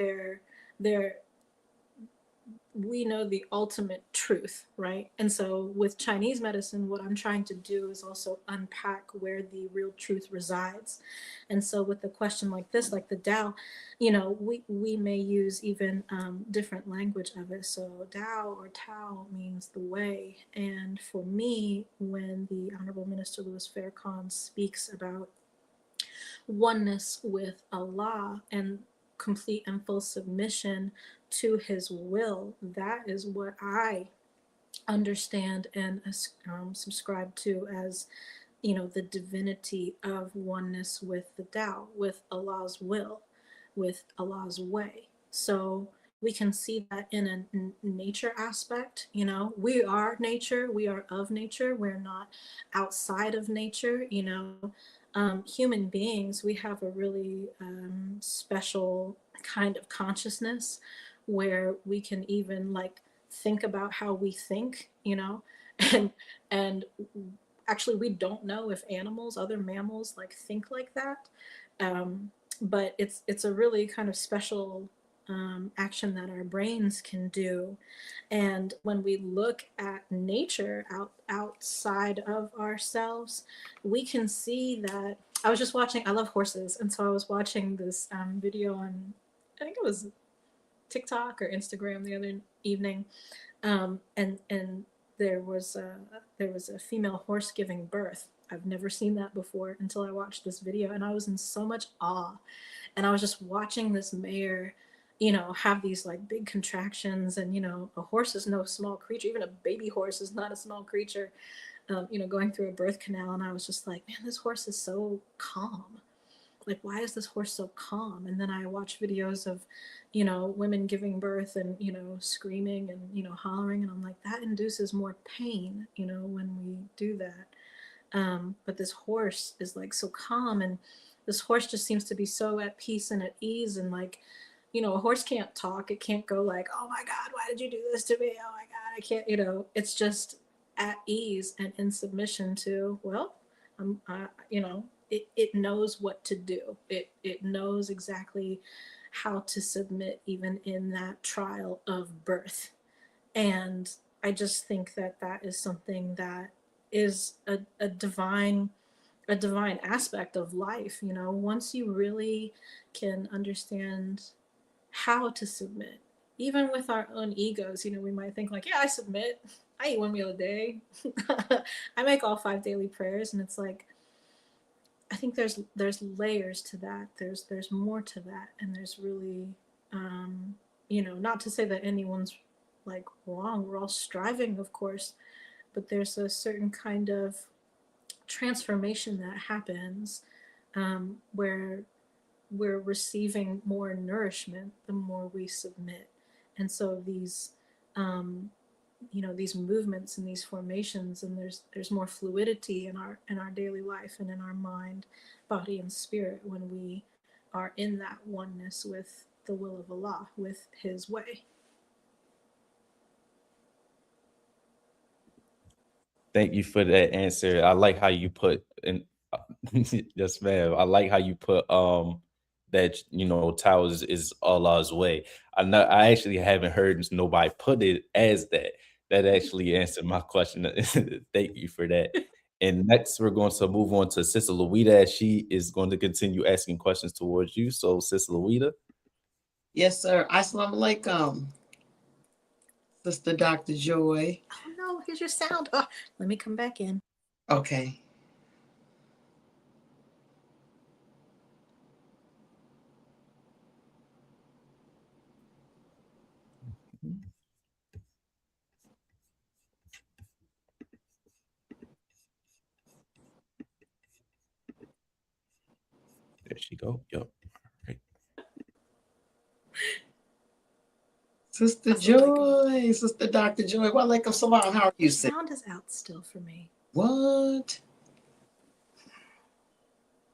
Speaker 9: we know the ultimate truth, right? And so with Chinese medicine, what I'm trying to do is also unpack where the real truth resides. And so with a question like this, like the Tao, you know, we may use even different language of it. So Tao or Tao means the way. And for me, when the Honorable Minister Louis Farrakhan speaks about oneness with Allah and complete and full submission to his will, that is what I understand and subscribe to as, you know, the divinity of oneness with the Tao, with Allah's will, with Allah's way. So we can see that in a nature aspect. You know, we are nature, we are of nature, we're not outside of nature. You know, human beings, we have a really special kind of consciousness where we can even like think about how we think, you know, and actually we don't know if animals, other mammals like think like that, but it's a really kind of special action that our brains can do. And when we look at nature outside of ourselves, we can see that. I was just watching, I love horses, and so I was watching this video on, I think it was TikTok or Instagram the other evening, and there was a female horse giving birth. I've never seen that before until I watched this video, and I was in so much awe. And I was just watching this mare, you know, have these like big contractions, and you know, a horse is no small creature. Even a baby horse is not a small creature, you know, going through a birth canal. And I was just like, man, this horse is so calm. why is this horse so calm? And then I watch videos of, you know, women giving birth and, you know, screaming and, you know, hollering. And I'm like, that induces more pain, you know, when we do that. But this horse is like so calm, and this horse just seems to be so at peace and at ease. And like, you know, a horse can't talk. It can't go like, oh my God, why did you do this to me? Oh my God, I can't, you know, it's just at ease and in submission to, well, you know, it knows what to do. It knows exactly how to submit even in that trial of birth. And I just think that that is something that is a divine aspect of life. You know, once you really can understand how to submit, even with our own egos, you know, we might think like, yeah, I submit. I eat 1 meal a day. I make all 5 daily prayers. And it's like, I think there's layers to that. There's more to that. And there's really, you know, not to say that anyone's like wrong. We're all striving, of course, but there's a certain kind of transformation that happens where we're receiving more nourishment the more we submit. And so these, you know, these movements and these formations, and there's more fluidity in our daily life and in our mind, body, and spirit when we are in that oneness with the will of Allah, with His way.
Speaker 10: Thank you for that answer. I like how you put in yes, ma'am. I like how you put that, you know, Tao is Allah's way. I actually haven't heard nobody put it as that. That actually answered my question. Thank you for that. And next we're going to move on to Sister Louita, as she is going to continue asking questions towards you. So Sister Louita.
Speaker 15: Yes, sir. Assalamu alaikum, Sister Dr. Joy.
Speaker 9: Oh no, here's your sound. Oh, let me come back in.
Speaker 15: Okay.
Speaker 10: There she go. Yep. Right.
Speaker 15: Sister Joy, Sister Dr. Joy. Wa alaikum salam. How are you, sis?
Speaker 9: Sound is out still for me.
Speaker 15: What?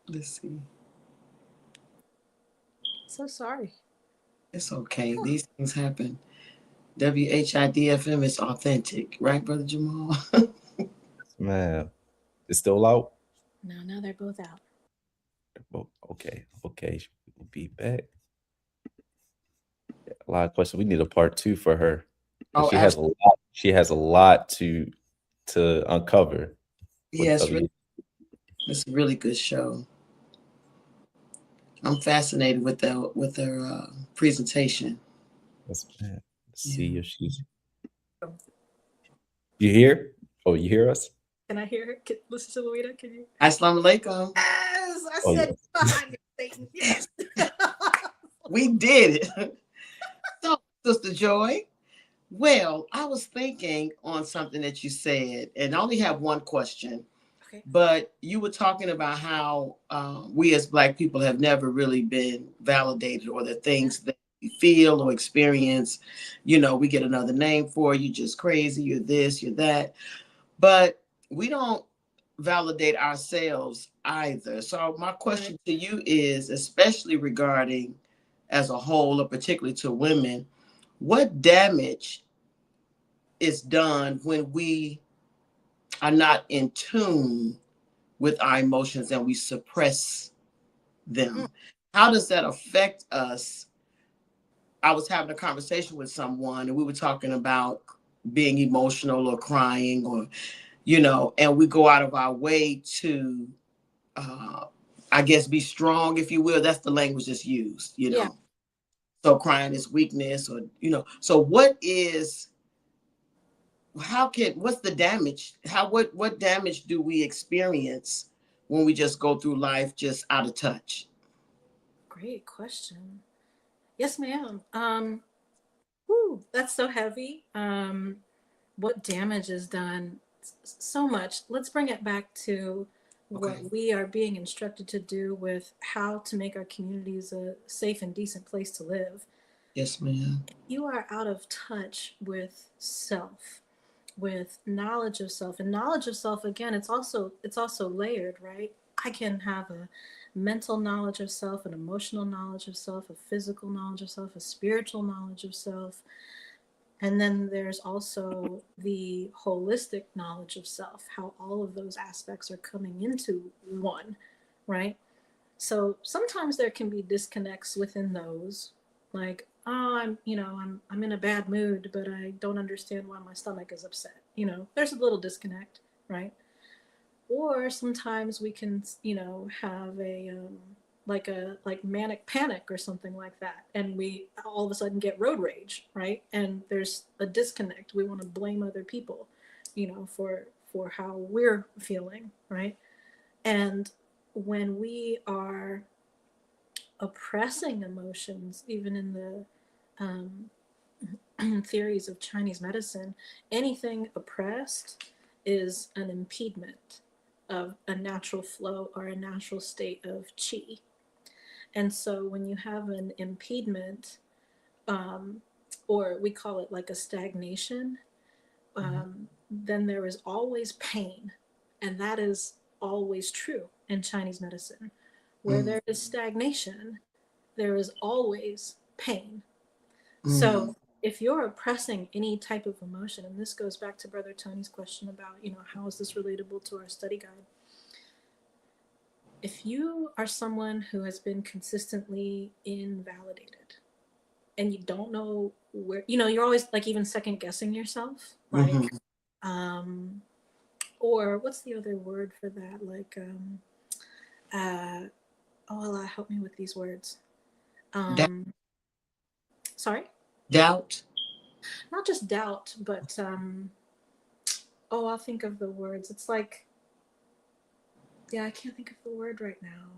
Speaker 15: Let's see.
Speaker 9: So sorry.
Speaker 15: It's okay. These things happen. WHID-FM is authentic, right, Brother Jamal?
Speaker 10: Man, it's still out?
Speaker 9: No, now they're both out.
Speaker 10: Okay. We'll be back. A lot of questions. We need a part 2 for her.
Speaker 15: Oh,
Speaker 10: she has a lot to uncover.
Speaker 15: Yes, it's a really good show. I'm fascinated with their presentation.
Speaker 10: Let's see if she's. You hear? Oh, you hear us?
Speaker 9: Can I hear her? Listen to Louita. Can you?
Speaker 15: Assalamu alaikum.
Speaker 9: Yes, I said behind your Satan. Yes.
Speaker 15: We did it. So, Sister Joy, well, I was thinking on something that you said, and I only have one question. Okay. But you were talking about how we as Black people have never really been validated, or the things that we feel or experience, you know, we get another name for, you just crazy, you're this, you're that. But we don't validate ourselves either. So my question to you is, especially regarding as a whole, or particularly to women, what damage is done when we are not in tune with our emotions and we suppress them? How does that affect us? I was having a conversation with someone and we were talking about being emotional or crying, or, you know, and we go out of our way to, I guess, be strong, if you will. That's the language that's used, you know. Yeah. So crying is weakness, or, you know, so what's the damage? What damage do we experience when we just go through life just out of touch?
Speaker 9: Great question. Yes, ma'am. That's so heavy. What damage is done? So much. Let's bring it back to what we are being instructed to do with how to make our communities a safe and decent place to live.
Speaker 15: Yes, ma'am.
Speaker 9: You are out of touch with self, with knowledge of self. And knowledge of self, again, it's also layered, right? I can have a mental knowledge of self, an emotional knowledge of self, a physical knowledge of self, a spiritual knowledge of self. And then there's also the holistic knowledge of self, how all of those aspects are coming into one, right? So sometimes there can be disconnects within those, like, oh, I'm in a bad mood, but I don't understand why my stomach is upset. There's a little disconnect, right? Or sometimes we can, have a like manic panic or something like that, and we all of a sudden get road rage, right? And there's a disconnect. We want to blame other people, for how we're feeling, right? And when we are oppressing emotions, even in the theories of Chinese medicine, anything oppressed is an impediment of a natural flow or a natural state of qi. And so when you have an impediment, or we call it like a stagnation, then there is always pain. And that is always true in Chinese medicine. Where there is stagnation, there is always pain. So if you're oppressing any type of emotion, and this goes back to Brother Tony's question about, how is this relatable to our study guide? If you are someone who has been consistently invalidated and you don't know where, you're always like even second guessing yourself, like, or what's the other word for that? Like, Allah, help me with these words. Sorry?
Speaker 15: Doubt.
Speaker 9: Not just doubt, but, I'll think of the words. It's like, yeah, I can't think of the word right now.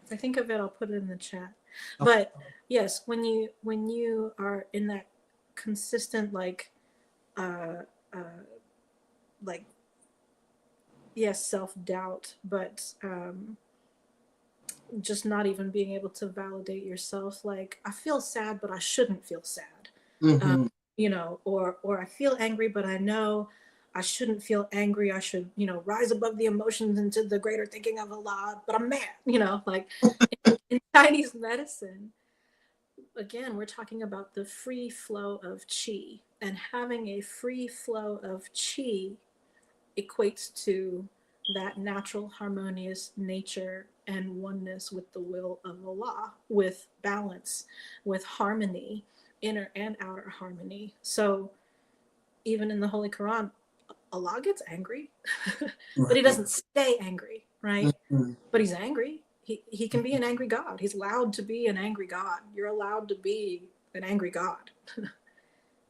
Speaker 9: If I think of it, I'll put it in the chat. Okay. But yes, when you are in that consistent, yes, self-doubt, but just not even being able to validate yourself. Like, I feel sad, but I shouldn't feel sad. Or I feel angry, but I know I shouldn't feel angry. I should, rise above the emotions into the greater thinking of Allah, but I'm mad, like in Chinese medicine, again, we're talking about the free flow of qi, and having a free flow of qi equates to that natural harmonious nature and oneness with the will of Allah, with balance, with harmony, inner and outer harmony. So even in the Holy Quran, Allah gets angry, but he doesn't stay angry, right? But he's angry. He can be an angry God. He's allowed to be an angry God. You're allowed to be an angry God.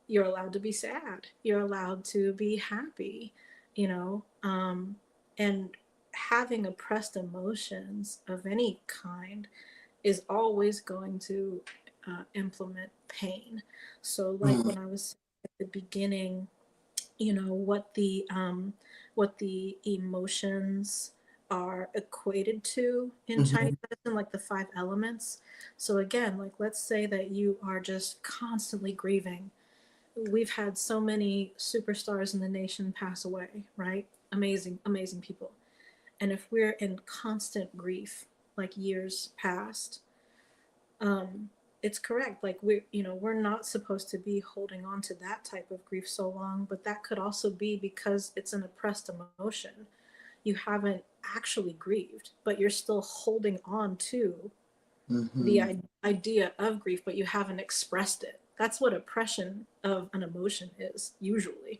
Speaker 9: You're allowed to be sad. You're allowed to be happy, and having oppressed emotions of any kind is always going to implement pain. So like when I was at the beginning, what the emotions are equated to in Chinese medicine, like the 5 elements. So again, like let's say that you are just constantly grieving. We've had so many superstars in the nation pass away, right? Amazing, amazing people. And if we're in constant grief, like years past, it's correct. Like we're not supposed to be holding on to that type of grief so long, but that could also be because it's an oppressed emotion. You haven't actually grieved, but you're still holding on to the idea of grief, but you haven't expressed it. That's what oppression of an emotion is usually,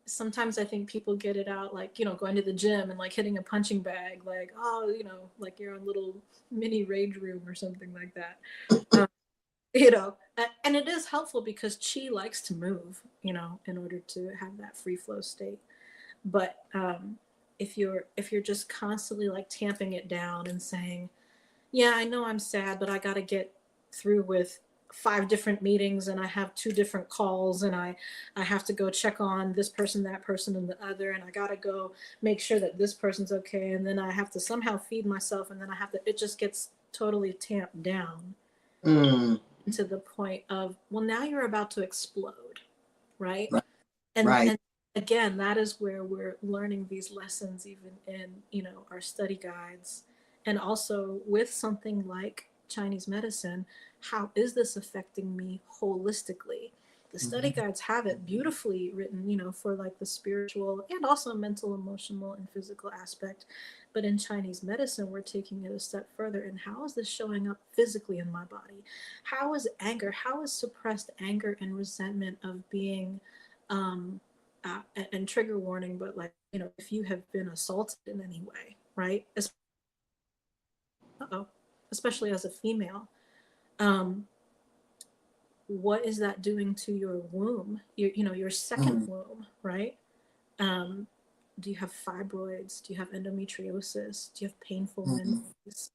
Speaker 9: Sometimes I think people get it out like, going to the gym and like hitting a punching bag, like, oh, like you're in a little mini rage room or something like that. And it is helpful because qi likes to move, in order to have that free flow state. But if you're just constantly like tamping it down and saying, yeah, I know I'm sad, but I got to get through with 5 different meetings and I have 2 different calls and I have to go check on this person, that person, and the other, and I gotta go make sure that this person's okay, and then I have to somehow feed myself, and then it just gets totally tamped down to the point of, well, now you're about to explode, right? And again, that is where we're learning these lessons, even in our study guides, and also with something like Chinese medicine. How is this affecting me holistically? The study guides have it beautifully written, for like the spiritual and also mental, emotional, and physical aspect. But in Chinese medicine, we're taking it a step further. And how is this showing up physically in my body? How is anger? How is suppressed anger and resentment of being, and trigger warning, but if you have been assaulted in any way, right? Especially as a female. What is that doing to your womb? Your second womb, right? Do you have fibroids? Do you have endometriosis? Do you have painful menses?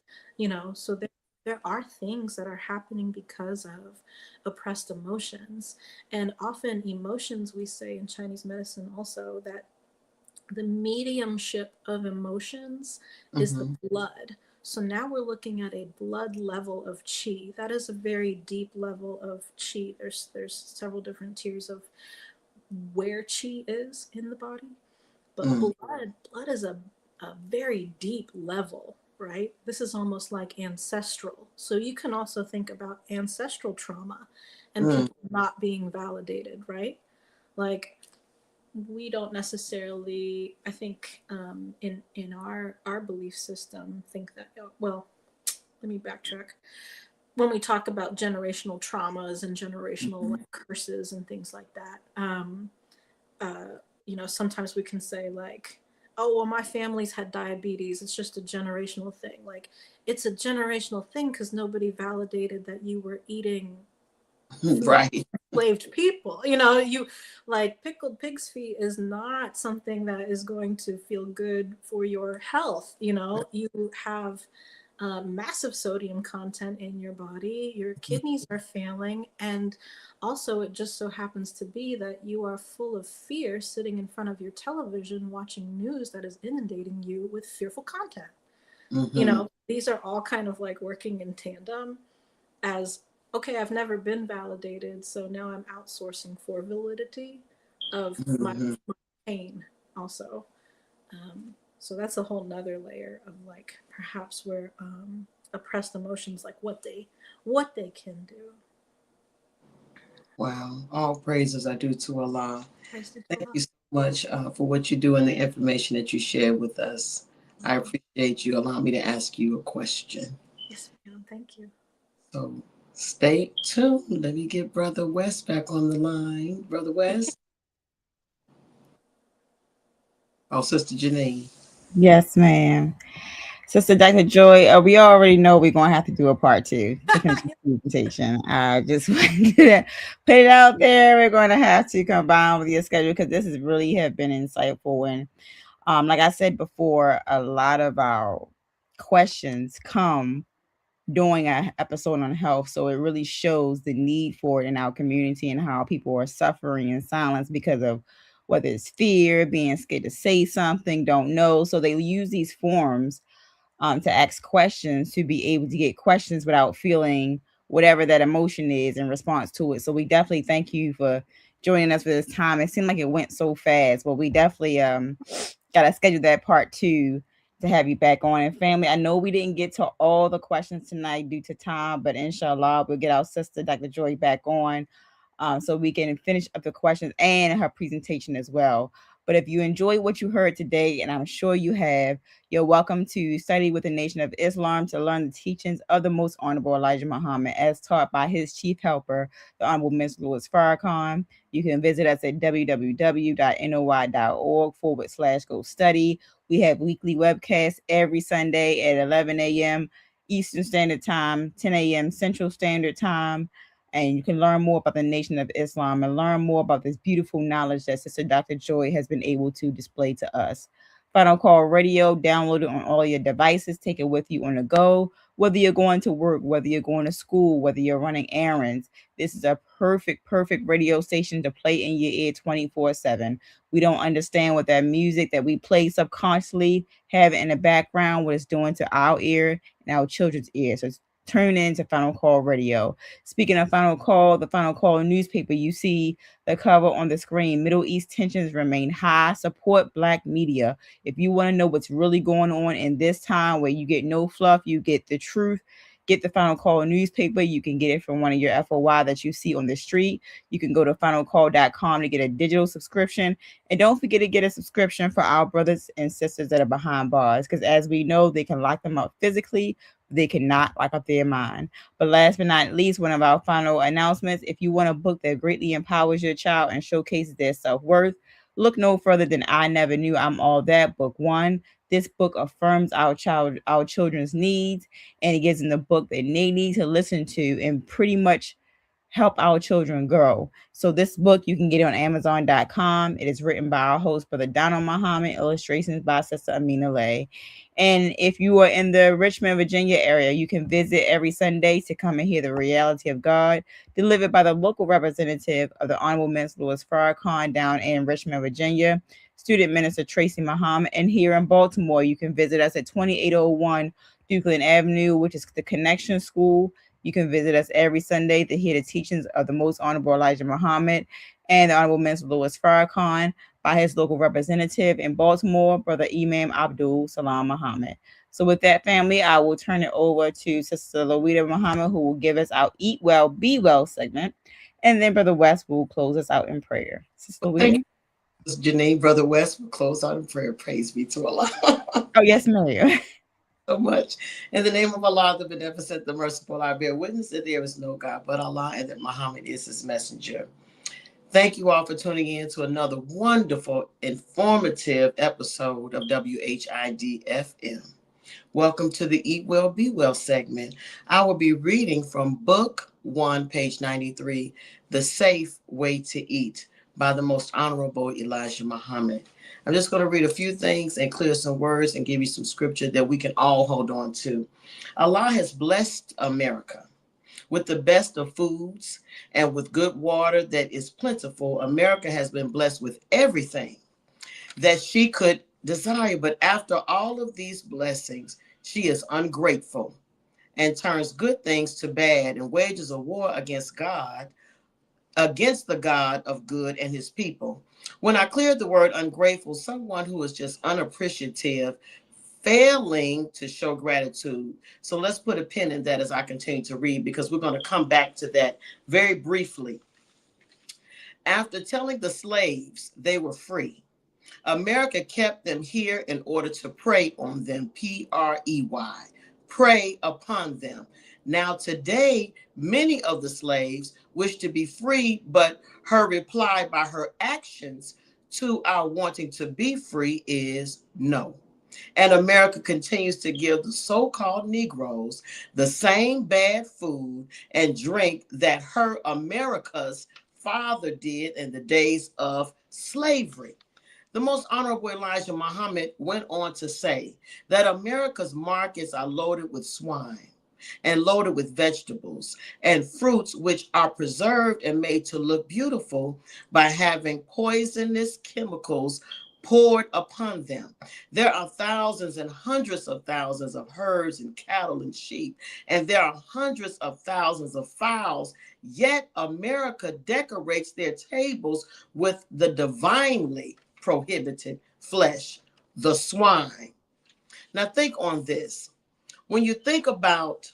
Speaker 9: So there are things that are happening because of oppressed emotions. And often emotions, we say in Chinese medicine also, that the mediumship of emotions is the blood. So now we're looking at a blood level of qi. That is a very deep level of qi. There's several different tiers of where qi is in the body. But blood is a very deep level, right? This is almost like ancestral. So you can also think about ancestral trauma and people not being validated, right? Like, we don't necessarily, I think, in our belief system, think that, well, let me backtrack. When we talk about generational traumas and generational curses and things like that, sometimes we can say like, oh, well, my family's had diabetes. It's just a generational thing. Like, it's a generational thing because nobody validated that you were eating enslaved people. You like pickled pig's feet is not something that is going to feel good for your health. You have massive sodium content in your body, your kidneys are failing, and also it just so happens to be that you are full of fear sitting in front of your television watching news that is inundating you with fearful content. These are all kind of like working in tandem as, okay, I've never been validated, so now I'm outsourcing for validity of my pain also. So that's a whole nother layer of like perhaps where oppressed emotions, like what they can do.
Speaker 15: Wow. All praises I do to Allah. Thank you so much for what you do and the information that you share with us. I appreciate you allowing me to ask you a question.
Speaker 9: Yes, ma'am. Thank you.
Speaker 15: So stay tuned. Let me get Brother West back on the line. Brother West. Oh, Sister Janine.
Speaker 8: Yes, ma'am. Sister Dr. Joy, we already know we're going to have to do a part 2 presentation. I just wanted to put it out there. We're going to have to combine with your schedule because this has really have been insightful. And like I said before, a lot of our questions come during an episode on health. So it really shows the need for it in our community and how people are suffering in silence because of whether it's fear, being scared to say something, don't know. So they use these forums to ask questions, to be able to get questions without feeling whatever that emotion is in response to it. So we definitely thank you for joining us for this time. It seemed like it went so fast, but we definitely got to schedule that part 2 to have you back on. And family, I know we didn't get to all the questions tonight due to time, but inshallah, we'll get our sister Dr. Joy back on so we can finish up the questions and her presentation as well. But if you enjoyed what you heard today, and I'm sure you have, you're welcome to study with the Nation of Islam to learn the teachings of the Most Honorable Elijah Muhammad as taught by his chief helper, the Honorable Mr. Louis Farrakhan. You can visit us at www.noi.org/go study. We have weekly webcasts every Sunday at 11 a.m. Eastern Standard Time, 10 a.m. Central Standard Time. And you can learn more about the Nation of Islam and learn more about this beautiful knowledge that Sister Dr. Joy has been able to display to us. Final Call Radio, download it on all your devices, take it with you on the go. Whether you're going to work, whether you're going to school, whether you're running errands, this is a perfect radio station to play in your ear 24/7. We don't understand what that music that we play subconsciously have in the background, what it's doing to our ear and our children's ear. So tune in to Final Call Radio. Speaking of Final Call, the Final Call newspaper, you see the cover on the screen. Middle East tensions remain high. Support Black media. If you want to know what's really going on in this time where you get no fluff, you get the truth. Get the Final Call newspaper. You can get it from one of your FOI that you see on the street. You can go to finalcall.com to get a digital subscription. And don't forget to get a subscription for our brothers and sisters that are behind bars, because as we know, they can lock them up physically. They cannot lock up their mind. But last but not least, one of our final announcements, if you want a book that greatly empowers your child and showcases their self-worth, look no further than I Never Knew I'm All That, Book 1. This book affirms our children's needs, and it gives them the book that they need to listen to and pretty much help our children grow. So this book, you can get it on Amazon.com. It is written by our host, Brother Donald Muhammad, illustrations by Sister Amina Lay. And if you are in the Richmond, Virginia area, you can visit every Sunday to come and hear the reality of God delivered by the local representative of the Honorable Minister Louis Farrakhan down in Richmond, Virginia, Student Minister Tracy Muhammad. And here in Baltimore, you can visit us at 2801 Dukeland Avenue, which is the Connection School. You can visit us every Sunday to hear the teachings of the Most Honorable Elijah Muhammad and the Honorable Minister Louis Farrakhan by his local representative in Baltimore, Brother Imam Abdul Salam Muhammad. So with that, family, I will turn it over to Sister Louida Muhammad, who will give us our Eat Well, Be Well segment. And then Brother West will close us out in prayer. Sister Louida.
Speaker 15: Janine, Brother West will close out in prayer. Praise be to Allah.
Speaker 8: Oh, yes, ma'am.
Speaker 15: So much. In the name of Allah, the beneficent, the merciful, I bear witness that there is no God but Allah and that Muhammad is his messenger. Thank you all for tuning in to another wonderful, informative episode of WHID-FM. Welcome to the Eat Well, Be Well segment. I will be reading from Book 1, page 93, The Safe Way to Eat by the Most Honorable Elijah Muhammad. I'm just going to read a few things and clear some words and give you some scripture that we can all hold on to. Allah has blessed America with the best of foods and with good water that is plentiful. America has been blessed with everything that she could desire. But after all of these blessings, she is ungrateful and turns good things to bad and wages a war against God, against the God of good and his people. When I cleared the word ungrateful, someone who is just unappreciative, failing to show gratitude. So let's put a pin in that as I continue to read, because we're going to come back to that very briefly. After telling the slaves they were free, America kept them here in order to prey on them, P-R-E-Y, prey upon them. Now today, many of the slaves wish to be free, but her reply by her actions to our wanting to be free is no. And America continues to give the so-called Negroes the same bad food and drink that her America's father did in the days of slavery. The Most Honorable Elijah Muhammad went on to say that America's markets are loaded with swine and loaded with vegetables and fruits which are preserved and made to look beautiful by having poisonous chemicals poured upon them. There are thousands and hundreds of thousands of herds and cattle and sheep, and there are hundreds of thousands of fowls, yet America decorates their tables with the divinely prohibited flesh, the swine. Now think on this. When you think about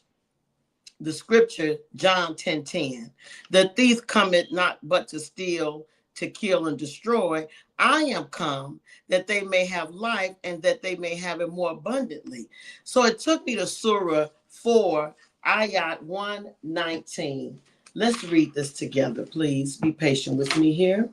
Speaker 15: the scripture, John 10:10, the thief cometh not but to steal, to kill, and destroy. I am come that they may have life and that they may have it more abundantly. So it took me to Surah 4, Ayat 119. Let's read this together, please. Be patient with me here.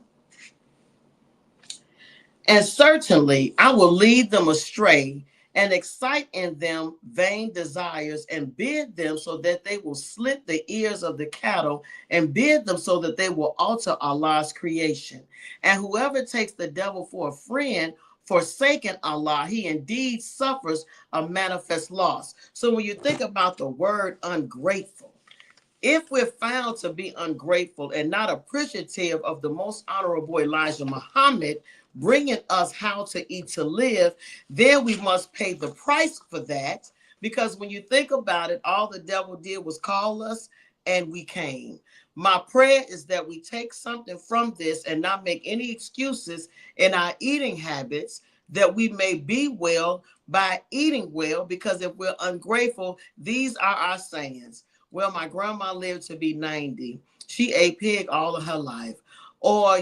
Speaker 15: And certainly I will lead them astray and excite in them vain desires and bid them so that they will slit the ears of the cattle and bid them so that they will alter Allah's creation. And whoever takes the devil for a friend forsaken Allah, he indeed suffers a manifest loss. So when you think about the word ungrateful, if we're found to be ungrateful and not appreciative of the most honorable Elijah Muhammad bringing us how to eat to live, then we must pay the price for that. Because when you think about it, all the devil did was call us and we came. My prayer is that we take something from this and not make any excuses in our eating habits, that we may be well by eating well, because if we're ungrateful, these are our sayings. Well, my grandma lived to be 90. She ate pig all of her life. Or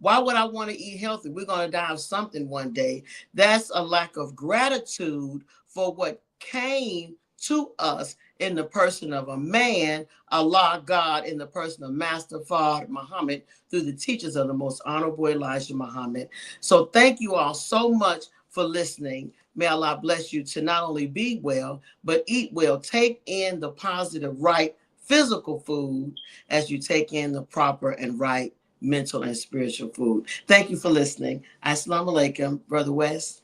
Speaker 15: why would I want to eat healthy? We're going to die of something one day. That's a lack of gratitude for what came to us in the person of a man, Allah, God, in the person of Master Father Muhammad, through the teachers of the most honorable Elijah Muhammad. So thank you all so much for listening. May Allah bless you to not only be well, but eat well. Take in the positive, right physical food as you take in the proper and right mental and spiritual food. Thank you for listening. Assalamu alaikum, Brother West.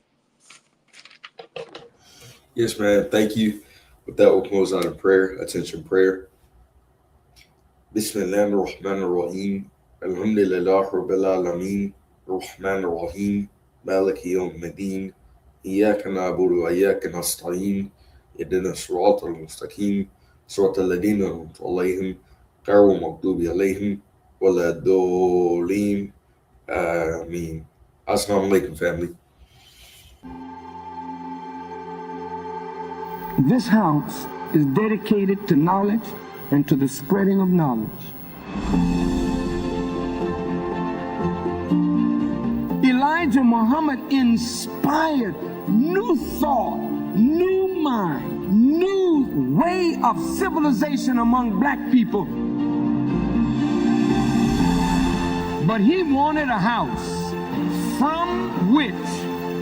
Speaker 7: Yes, man. Thank you. With that, we'll close out in prayer. Attention prayer. Bismillahir Rahmanir Rahim. Alhamdulillah Rabbil Alameen. Rahmanir Rahim. Maliki Yawmiddin. إياك نعبد وإياك نستعين اهدنا الصراط المستقيم صراط الذين أنعمت عليهم غير المغضوب عليهم ولا الضالين آمين. Assalamu alaikum, family.
Speaker 16: This house is dedicated to knowledge and to the spreading of knowledge. Elijah Muhammad inspired new thought, new mind, new way of civilization among black people. But he wanted a house from which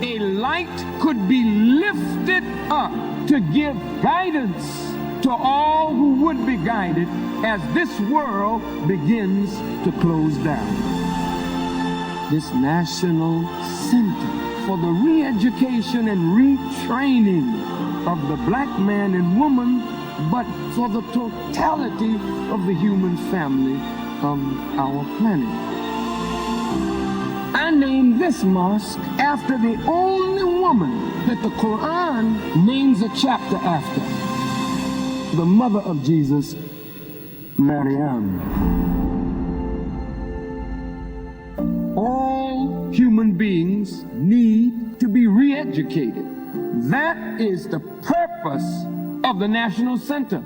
Speaker 16: a light could be lifted up to give guidance to all who would be guided as this world begins to close down. This National Center for the re-education and retraining of the black man and woman, but for the totality of the human family of our planet. I named this mosque after the only woman that the Quran names a chapter after, the mother of Jesus, Maryam. All human beings need to be re-educated. That is the purpose of the National Center.